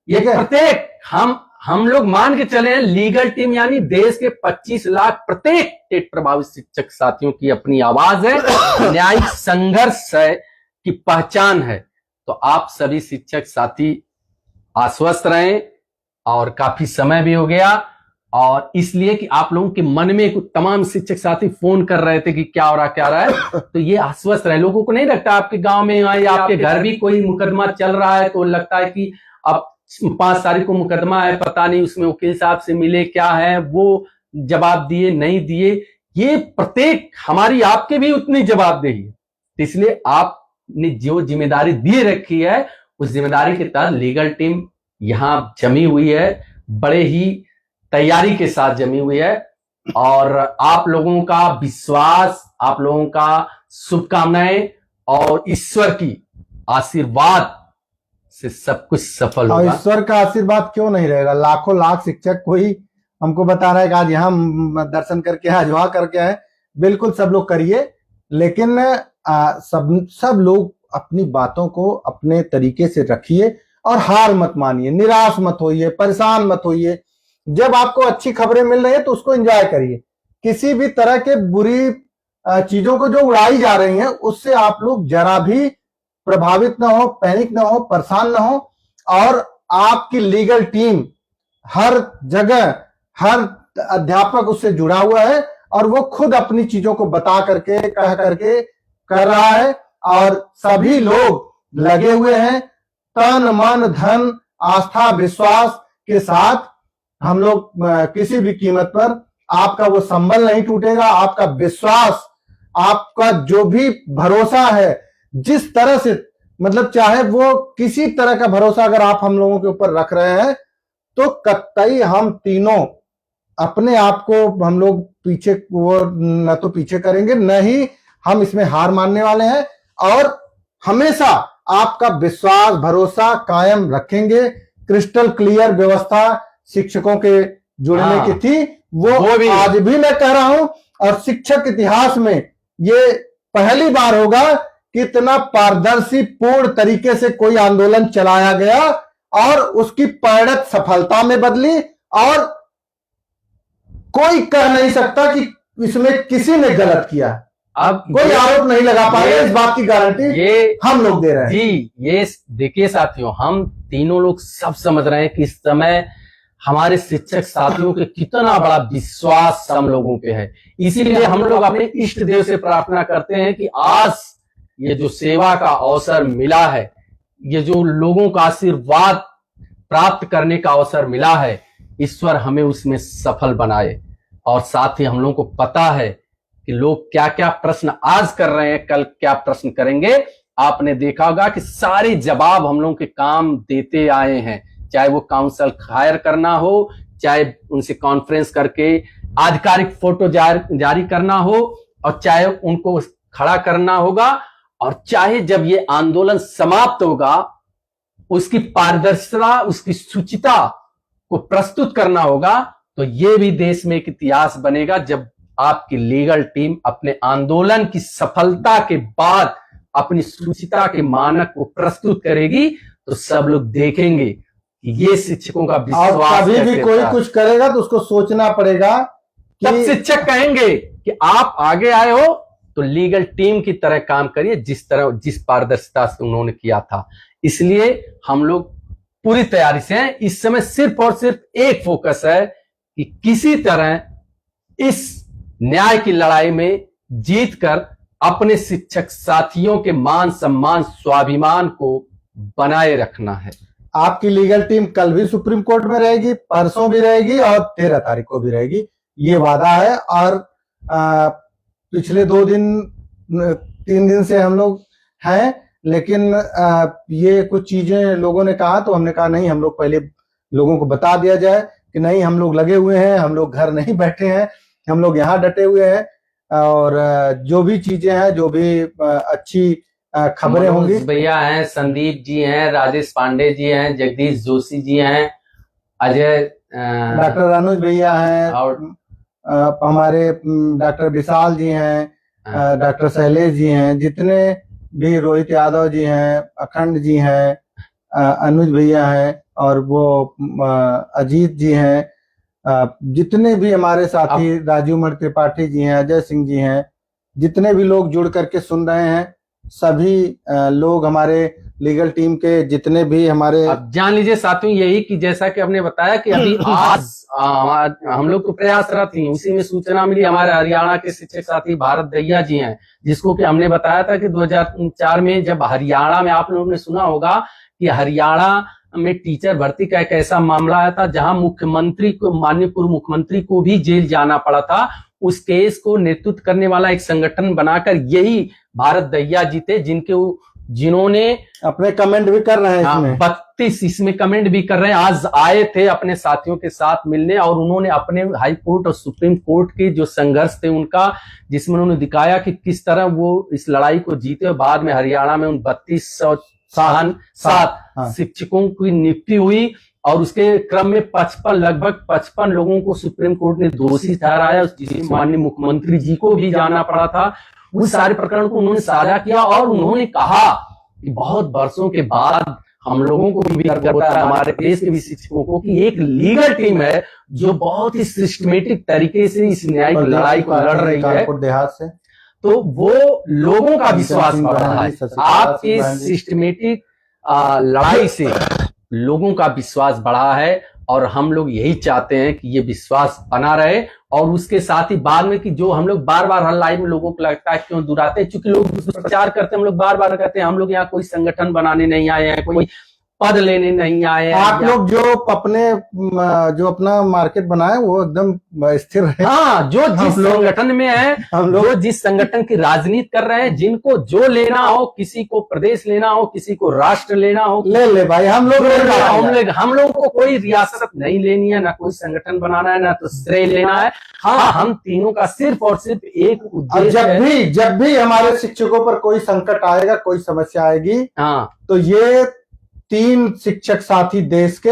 ये प्रत्येक हम लोग मान के चले हैं लीगल टीम यानी देश के 25 लाख प्रत्येक टेट प्रभावित शिक्षक साथियों की अपनी आवाज है, न्यायिक संघर्ष है की पहचान है। तो आप सभी शिक्षक साथी आश्वस्त रहें, और काफी समय भी हो गया, और इसलिए कि आप लोगों के मन में तमाम शिक्षक साथी फोन कर रहे थे कि क्या हो रहा है, तो ये आश्वस्त रहे। लोगों को नहीं लगता आपके गांव में या आपके घर भी कोई मुकदमा चल रहा है तो लगता है कि अब 5 तारीख को मुकदमा है, पता नहीं उसमें वकील साहब से मिले क्या है, वो जवाब दिए नहीं दिए। ये प्रत्येक हमारी आपके भी उतनी जवाबदेही है। इसलिए आपने जो जिम्मेदारी दी रखी है उस जिम्मेदारी के तहत लीगल टीम यहां जमी हुई है, बड़े ही तैयारी के साथ जमी हुई है, और आप लोगों का विश्वास, आप लोगों का शुभकामनाएं और ईश्वर की आशीर्वाद से सब कुछ सफल होगा। और ईश्वर का आशीर्वाद क्यों नहीं रहेगा, लाखों लाख शिक्षक कोई हमको बता रहा है कि आज यहाँ दर्शन करके आज वहां करके आए, बिल्कुल सब लोग करिए, लेकिन सब लोग अपनी बातों को अपने तरीके से रखिए और हार मत मानिए, निराश मत होइए, परेशान मत होइए। जब आपको अच्छी खबरें मिल रही है तो उसको एंजॉय करिए। किसी भी तरह के बुरी चीजों को जो उड़ाई जा रही हैं उससे आप लोग जरा भी प्रभावित ना हो, पैनिक ना हो, परेशान ना हो। और आपकी लीगल टीम हर जगह, हर अध्यापक उससे जुड़ा हुआ है और वो खुद अपनी चीजों को बता करके, कह करके कर रहा है, और सभी लोग लगे हुए हैं तन मन धन आस्था विश्वास के साथ। हम लोग किसी भी कीमत पर, आपका वो संबल नहीं टूटेगा, आपका विश्वास, आपका जो भी भरोसा है, जिस तरह से, मतलब चाहे वो किसी तरह का भरोसा अगर आप हम लोगों के ऊपर रख रहे हैं तो कतई हम तीनों अपने आप को, हम लोग पीछे वो न तो पीछे करेंगे, न ही हम इसमें हार मानने वाले हैं, और हमेशा आपका विश्वास भरोसा कायम रखेंगे। क्रिस्टल क्लियर व्यवस्था शिक्षकों के जुड़ने की थी, वो भी आज भी मैं कह रहा हूं, और शिक्षक इतिहास में ये पहली बार होगा कितना पारदर्शी पूर्ण तरीके से कोई आंदोलन चलाया गया और उसकी परिणत सफलता में बदली, और कोई कह नहीं सकता कि इसमें किसी ने गलत किया। अब कोई आरोप नहीं लगा पाएगा, इस बात की गारंटी ये हम लोग दे रहे हैं। जी, ये देखिए साथियों, हम तीनों लोग सब समझ रहे हैं कि इस समय हमारे शिक्षक साथियों के कितना बड़ा विश्वास हम लोगों पे है। इसीलिए हम लोग अपने इष्ट देव से प्रार्थना करते हैं कि आज ये जो सेवा का अवसर मिला है, ये जो लोगों का आशीर्वाद प्राप्त करने का अवसर मिला है, ईश्वर हमें उसमें सफल बनाए। और साथ ही हम लोगों को पता है कि लोग क्या क्या प्रश्न आज कर रहे हैं, कल क्या प्रश्न करेंगे। आपने देखा होगा कि सारे जवाब हम लोगों के काम देते आए हैं, चाहे वो काउंसिल हायर करना हो, चाहे उनसे कॉन्फ्रेंस करके आधिकारिक फोटो जारी करना हो, और चाहे उनको खड़ा करना होगा, और चाहे जब ये आंदोलन समाप्त होगा उसकी पारदर्शिता, उसकी शुचिता को प्रस्तुत करना होगा। तो ये भी देश में एक इतिहास बनेगा जब आपकी लीगल टीम अपने आंदोलन की सफलता के बाद अपनी शुचिता के मानक को प्रस्तुत करेगी। तो सब लोग देखेंगे कि ये शिक्षकों का विश्वास। कभी भी कोई कुछ करेगा तो उसको सोचना पड़ेगा तब शिक्षक कहेंगे कि आप आगे आए हो तो लीगल टीम की तरह काम करिए, जिस पारदर्शिता से उन्होंने किया था। इसलिए हम लोग पूरी तैयारी से हैं। इस समय सिर्फ और सिर्फ एक फोकस है कि किसी तरह इस न्याय की लड़ाई में जीतकर अपने शिक्षक साथियों के मान सम्मान स्वाभिमान को बनाए रखना है। आपकी लीगल टीम कल भी सुप्रीम कोर्ट में रहेगी, परसों भी रहेगी और 13 तारीख को भी रहेगी, ये वादा है। और पिछले 3 दिन से हम लोग हैं, लेकिन ये कुछ चीजें लोगों ने कहा तो हमने कहा नहीं, हम लोग पहले लोगों को बता दिया जाए कि नहीं, हम लोग लगे हुए हैं, हम लोग घर नहीं बैठे हैं, हम लोग यहाँ डटे हुए हैं। और जो भी चीजें हैं, जो भी अच्छी खबरें होंगी, भैया हैं, संदीप जी हैं, राजेश पांडे जी हैं, जगदीश जोशी जी हैं, अजय, डॉक्टर अनुज भैया हैं, और हमारे डॉक्टर विशाल जी हैं, डॉक्टर शैलेश जी हैं, जितने भी, रोहित यादव जी हैं, अखंड जी हैं, अनुज भैया हैं, और वो अजीत जी हैं, जितने भी हमारे साथी राजू मण त्रिपाठी जी हैं, अजय सिंह जी हैं, जितने भी लोग जुड़ करके सुन रहे हैं, सभी लोग हमारे लीगल टीम के जितने भी हमारे, अब जान लीजिए साथियों यही कि जैसा कि हमने बताया कि अभी आज हम लोग तो प्रयासरत ही, उसी में सूचना मिली हमारे हरियाणा के शिक्षक साथी भारत दहिया जी हैं, जिसको कि हमने बताया था कि 2004 में जब हरियाणा में, आप लोगों ने सुना होगा कि हरियाणा में टीचर भर्ती का एक ऐसा मामला आया था जहां मुख्यमंत्री को, माननीय पूर्व मुख्यमंत्री को भी जेल जाना पड़ा था। उस केस को नेतृत्व करने वाला एक संगठन बनाकर यही भारत दहिया जी थे, जिन्होंने अपने कमेंट भी कर रहे हैं इसमें, 32 इसमें कमेंट भी कर रहे हैं। आज आए थे अपने साथियों के साथ मिलने, और उन्होंने अपने हाई कोर्ट और सुप्रीम कोर्ट के जो संघर्ष थे उनका, जिसमें उन्होंने दिखाया कि किस तरह वो इस लड़ाई को जीते, और बाद में हरियाणा में उन 32,7 शिक्षकों की नियुक्ति हुई, और उसके क्रम में लगभग 55 लोगों को सुप्रीम कोर्ट ने दोषी ठहराया, जिसमें माननीय मुख्यमंत्री जी को भी जाना पड़ा था। उस सारे प्रकरण को उन्होंने साझा किया, और उन्होंने कहा कि बहुत वर्षों के बाद हम लोगों को भी गर्व होता है, हमारे देश के भी शिक्षकों को, कि एक लीगल टीम है जो बहुत ही सिस्टमेटिक तरीके से इस न्यायिक लड़ाई को लड़ रही है। देहात से तो वो लोगों का विश्वास बढ़ रहा है। आपकी सिस्टमेटिक लड़ाई से लोगों का विश्वास बढ़ा है, और हम लोग यही चाहते हैं कि ये विश्वास बना रहे। और उसके साथ ही बाद में कि जो हम लोग बार बार हर लाइन में लोगों को लगता है क्यों दुहराते हैं, चूंकि लोग प्रचार करते हैं, हम लोग बार बार कहते हैं हम लोग यहाँ कोई संगठन बनाने नहीं आए हैं, कोई पद लेने नहीं आए हैं। आप लोग जो अपना मार्केट बनाए वो एकदम स्थिर है। हाँ, जो जिस संगठन में है, हम लोग जिस संगठन की राजनीति कर रहे हैं, जिनको जो लेना हो, किसी को प्रदेश लेना हो, किसी को राष्ट्र लेना हो, ले भाई, हम लोग को कोई रियासत नहीं लेनी है, ना कोई संगठन बनाना है, ना तो श्रेय लेना है। हाँ, हम तीनों का सिर्फ और सिर्फ एक उद्देश्य, जब भी हमारे शिक्षकों पर कोई संकट आएगा, कोई समस्या आएगी, हाँ, तो ये 3 शिक्षक साथी देश के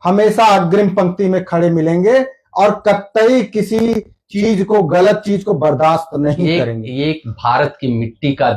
हमेशा अग्रिम पंक्ति में खड़े मिलेंगे, और कतई किसी चीज को, गलत चीज को बर्दाश्त नहीं करेंगे। एक भारत की मिट्टी का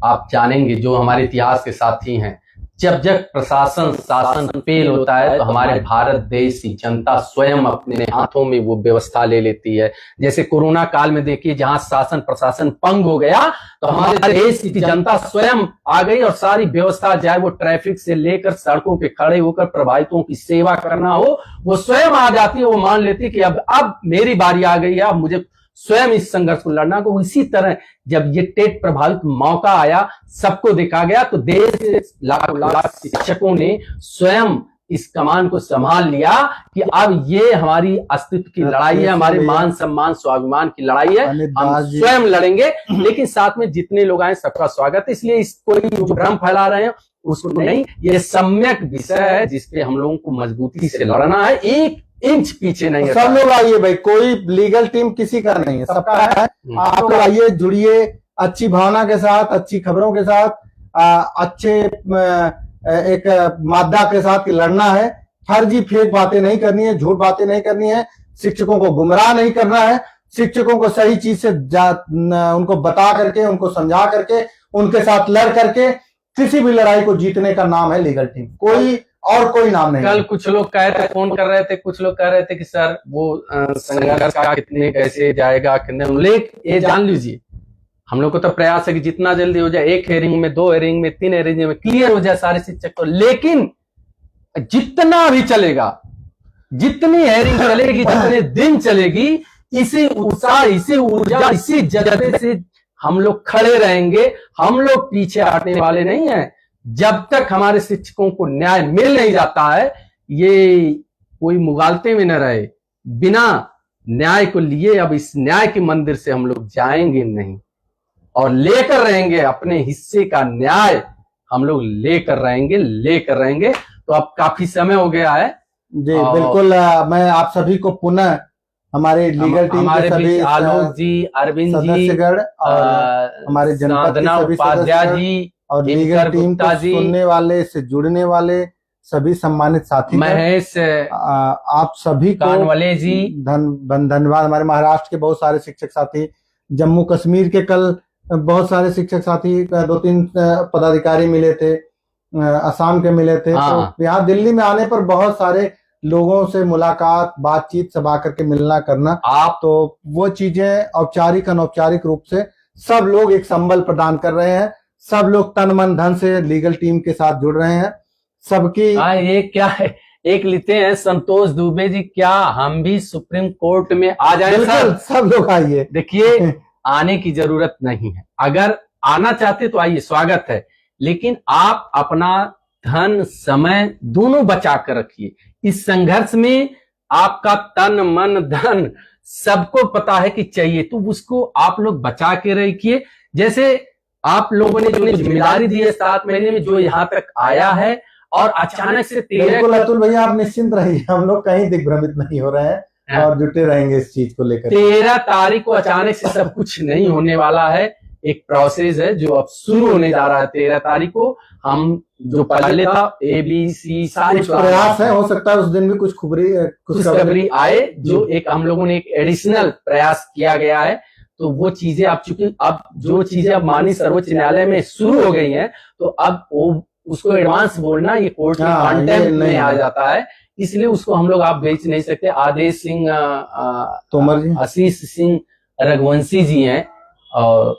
आप जानेंगे, जो हमारे इतिहास के साथी हैं, जब जब प्रशासन शासन फेल होता है तो हमारे भारत देश की जनता स्वयं अपने हाथों में वो व्यवस्था ले लेती है। जैसे कोरोना काल में देखिए, जहां शासन प्रशासन पंग हो गया तो हमारे देश की जनता स्वयं आ गई और सारी व्यवस्था, चाहे वो ट्रैफिक से लेकर सड़कों पे खड़े होकर प्रभावितों की सेवा करना हो, वो स्वयं आ जाती है। वो मान लेती है कि अब मेरी बारी आ गई है, अब मुझे स्वयं इस संघर्ष को लड़ना को। इसी तरह जब ये टेट प्रभावित मौका आया, सबको देखा गया, तो देश के लाख शिक्षकों ने स्वयं इस कमान को संभाल लिया कि अब ये हमारी अस्तित्व की लड़ाई है, हमारे मान सम्मान स्वाभिमान की लड़ाई है, हम स्वयं लड़ेंगे। लेकिन साथ में जितने लोग आए सबका स्वागत है। इसलिए इसको जो भ्रम फैला रहे हैं उसको नहीं, ये सम्यक विषय है जिसपे हम लोगों को मजबूती से लड़ना है, एक इंच पीछे नहीं है। सब लोग आइए भाई, कोई लीगल टीम किसी का नहीं है, सबका है। आप लोग आइए, जुड़िए अच्छी भावना के साथ, अच्छी खबरों के साथ, अच्छे एक मादा के साथ कि लड़ना है। फर्जी फेक बातें नहीं करनी है, झूठ बातें नहीं करनी है, शिक्षकों को गुमराह नहीं करना है, शिक्षकों को सही चीज से उनको बता करके, उनको समझा करके, उनके साथ लड़ करके किसी भी लड़ाई को जीतने का नाम है लीगल टीम, कोई और कोई नाम नहीं। कल कुछ लोग कह रहे थे, फोन कर रहे थे, कुछ लोग कह रहे थे कि सर वो संघर्ष का कितने कैसे जाएगा, कितने, ये जान लीजिए हम लोग को तो प्रयास है कि जितना जल्दी हो जाए, 1 हेयरिंग में, 2 हेयरिंग में, 3 हेयरिंग में क्लियर हो जाए सारे शिक्षक को। लेकिन जितना भी चलेगा, जितनी हेयरिंग चलेगी, जितने दिन चलेगी, इसी उत्साह, इसी ऊर्जा, इसी जज्बे से हम लोग खड़े रहेंगे। हम लोग पीछे हटने वाले नहीं हैं। जब तक हमारे शिक्षकों को न्याय मिल नहीं जाता है, ये कोई मुगालते में न रहे, बिना न्याय को लिए अब इस न्याय के मंदिर से हम लोग जाएंगे नहीं, और लेकर रहेंगे अपने हिस्से का न्याय, हम लोग लेकर रहेंगे। तो अब काफी समय हो गया है जी, बिल्कुल। मैं आप सभी को पुनः हमारे लीगल टीम के सभी आलोक जी, अरविंद जी, और हमारे जनपद के सभी उपाध्याय जी और लीगल टीम को सुनने वाले, से जुड़ने वाले सभी सम्मानित साथी, महेश, आप सभी को कानवाले जी धन्यवाद। हमारे महाराष्ट्र के बहुत सारे शिक्षक साथी, जम्मू कश्मीर के कल बहुत सारे शिक्षक साथी, 2-3 पदाधिकारी मिले थे, असम के मिले थे। तो यहाँ दिल्ली में आने पर बहुत सारे लोगों से मुलाकात, बातचीत, सब आकर के मिलना करना, आप तो वो चीजें औपचारिक अनौपचारिक रूप से सब लोग एक संबल प्रदान कर रहे हैं। सब लोग तन मन धन से लीगल टीम के साथ जुड़ रहे हैं। सबकी ये क्या है, एक लिखते हैं संतोष दुबे जी, क्या हम भी सुप्रीम कोर्ट में आ जाए? सर सब लोग आइए। देखिए, आने की जरूरत नहीं है, अगर आना चाहते तो आइए, स्वागत है। लेकिन आप अपना धन समय दोनों बचा कर रखिए। इस संघर्ष में आपका तन मन धन सबको पता है कि चाहिए, तो उसको आप लोग बचा के रखिए। जैसे आप लोगों ने जो जिम्मेदारी दी है 7 महीने में, जो यहाँ तक आया है, और अचानक से 13, अतुल भैया आप निश्चिंत रहिए, हम लोग कहीं दिग्भ्रमित नहीं हो रहे हैं और जुटे रहेंगे इस चीज को लेकर। 13 तारीख को अचानक से सब कुछ नहीं होने वाला है, एक प्रोसेस है जो अब शुरू होने जा रहा है। 13 तारीख को हम जो पहले था ABC सारे प्रयास है, हो सकता है उस दिन भी कुछ खुशखबरी आए, जो एक हम लोगों ने एक एडिशनल प्रयास किया गया है। तो वो चीजें अब चूंकि अब जो चीजें अब माननीय सर्वोच्च न्यायालय में शुरू हो गई हैं, तो अब वो उसको एडवांस बोलना ये कोर्ट के कॉन्टेम्प्ट में आ जाता है, इसलिए उसको हम लोग आप बेच नहीं सकते। आदेश सिंह तोमर जी, आशीष सिंह रघुवंशी जी हैं, और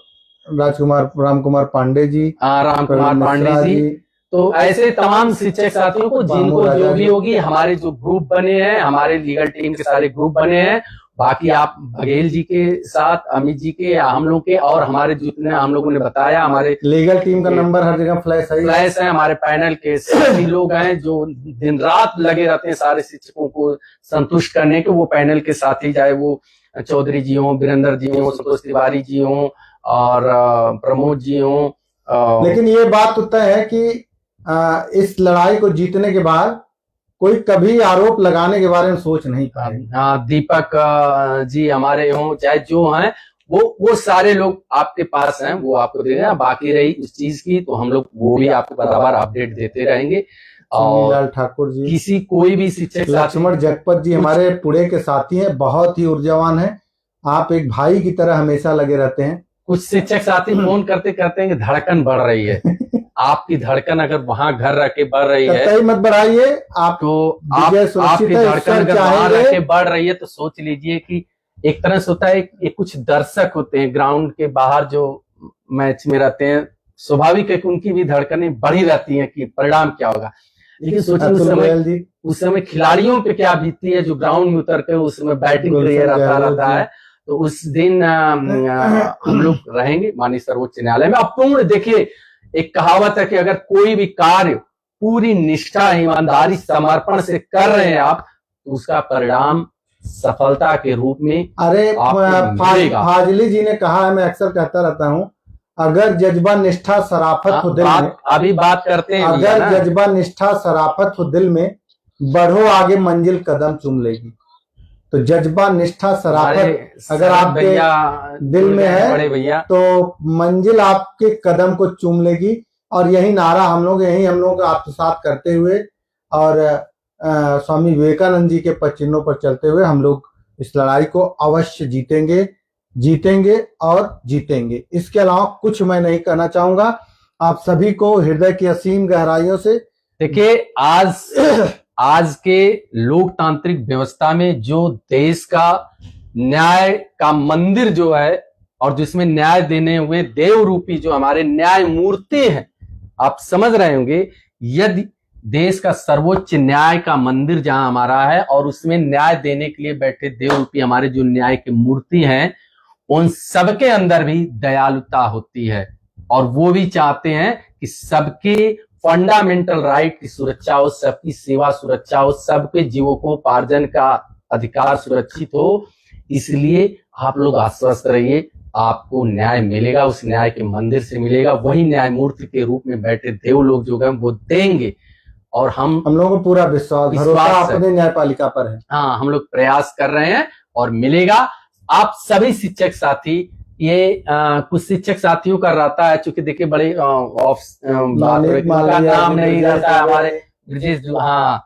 रामकुमार पांडे जी, रामकुमार पांडे जी। तो ऐसे तमाम शिक्षक साथियों को, जिनको जो भी होगी, हमारे जो ग्रुप बने हैं, हमारे लीगल टीम के सारे ग्रुप बने हैं, बाकी आप बघेल जी के साथ, अमित जी के, हम लोग के, और हमारे जितने हम लोगों ने बताया, हमारे लीगल टीम का नंबर हर जगह फ्लैश है। हमारे पैनल के सभी लोग हैं जो दिन रात लगे रहते हैं सारे शिक्षकों को संतुष्ट करने के। वो पैनल के साथी, चाहे वो चौधरी जी हों, वीरेंद्र जी हों, संतोष तिवारी जी हों, और प्रमोद जी हों। लेकिन ये बात तो तय है कि इस लड़ाई को जीतने के बाद कोई कभी आरोप लगाने के बारे में सोच नहीं पाएगा। हाँ, दीपक जी हमारे हों, चाहे जो हैं, वो सारे लोग आपके पास हैं, वो आपको दे देना। बाकी रही उस चीज की, तो हम लोग वो भी आपको बराबर अपडेट देते रहेंगे। और ठाकुर जी, किसी कोई भी शिक्षक, लक्ष्मण जगपत जी हमारे पुणे के साथी हैं, बहुत ही ऊर्जावान हैं। आप एक भाई की तरह हमेशा लगे रहते हैं, कुछ शिक्षक साथी फोन करते करते हैं कि धड़कन बढ़ रही है। आपकी धड़कन अगर वहां घर रह के बढ़ रही है कतई मत बढ़ाइए आप, तो विजय आपकी सुनिश्चित है, धड़कन ईश्वर अगर वहां रह चाहेंगे। के बढ़ रही है तो सोच लीजिए कि एक तरह से होता है कि कुछ दर्शक होते हैं ग्राउंड के बाहर जो मैच में रहते हैं, स्वाभाविक है कि उनकी भी धड़कनें बढ़ी रहती हैं कि परिणाम क्या होगा। लेकिन सोचिए अतुल गोयल जी, उस समय खिलाड़ियों पे क्या बीतती है जो ग्राउंड में उतर कर उस समय बैटिंग गुलशन रहता गहलोत है। तो उस दिन हम लोग रहेंगे माननीय सर्वोच्च न्यायालय में। अब पूर्ण देखिए, एक कहावत है कि अगर कोई भी कार्य पूरी निष्ठा, ईमानदारी, समर्पण से कर रहे हैं आप, तो उसका परिणाम सफलता के रूप में अरे आपको मिलेगा। फाजली जी ने कहा है, मैं अक्सर कहता रहता हूँ, अगर जज्बा निष्ठा शराफत हो दिल में, अभी बात करते हैं भैया अगर ना। जज्बा निष्ठा शराफत हो दिल में, बढ़ो आगे मंजिल कदम चूम लेगी। तो जज्बा निष्ठा शराफत अगर आपके दिल में है बड़े भैया, तो मंजिल आपके कदम को चूम लेगी। और यही नारा हम लोग आत्मसात करते हुए और स्वामी विवेकानंद जी के पद चिन्हों पर चलते हुए हम लोग इस लड़ाई को अवश्य जीतेंगे और जीतेंगे। इसके अलावा कुछ मैं नहीं कहना चाहूंगा। आप सभी को हृदय की असीम गहराइयों से देखिए, आज के लोकतांत्रिक व्यवस्था में जो देश का न्याय का मंदिर जो है और जिसमें न्याय देने हुए देव रूपी जो हमारे न्याय मूर्ति हैं, आप समझ रहे होंगे, यदि देश का सर्वोच्च न्याय का मंदिर जहां हमारा है और उसमें न्याय देने के लिए बैठे देव रूपी हमारे जो न्याय की मूर्ति हैं, उन सबके अंदर भी दयालुता होती है और वो भी चाहते हैं कि सबके फंडामेंटल राइट की सुरक्षा हो, सबकी सेवा सुरक्षा हो, सबके जीवकोपार्जन का अधिकार सुरक्षित हो। इसलिए आप लोग आश्वस्त रहिए, आपको न्याय मिलेगा, उस न्याय के मंदिर से मिलेगा, वही न्यायमूर्ति के रूप में बैठे देव लोग जो हैं वो देंगे। और हम लोगों को पूरा विश्वास भरोसा अपने न्यायपालिका पर है। हाँ, हम लोग प्रयास कर रहे हैं और मिलेगा। आप सभी शिक्षक साथी, ये कुछ शिक्षक साथियों का रहता है, चूंकि देखिए बड़े नाम नहीं रहता है हमारे ब्रजेश, हाँ,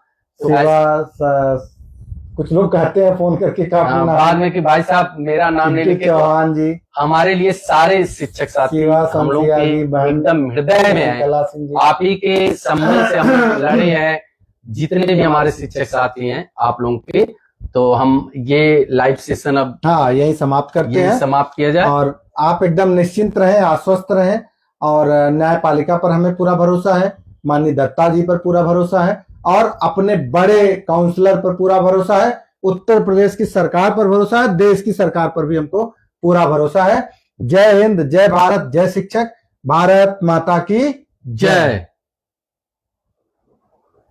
कुछ लोग कहते हैं फोन करके बाद में कि भाई साहब मेरा नाम नहीं लिखे। चौहान जी हमारे लिए सारे शिक्षक साथी हम लोग के एकदम हृदय में है। आप ही के संबंध से हम लड़े हैं, जितने भी हमारे शिक्षक साथी हैं आप लोगों के। तो हम ये लाइव सेशन अब यही समाप्त करते हैं, समाप्त किया जाए। और आप एकदम निश्चिंत रहें, आश्वस्त रहें और न्यायपालिका पर हमें पूरा भरोसा है, माननीय दत्ता जी पर पूरा भरोसा है और अपने बड़े काउंसलर पर पूरा भरोसा है, उत्तर प्रदेश की सरकार पर भरोसा है, देश की सरकार पर भी हमको पूरा भरोसा है। जय हिंद, जय भारत, जय शिक्षक, भारत माता की जय।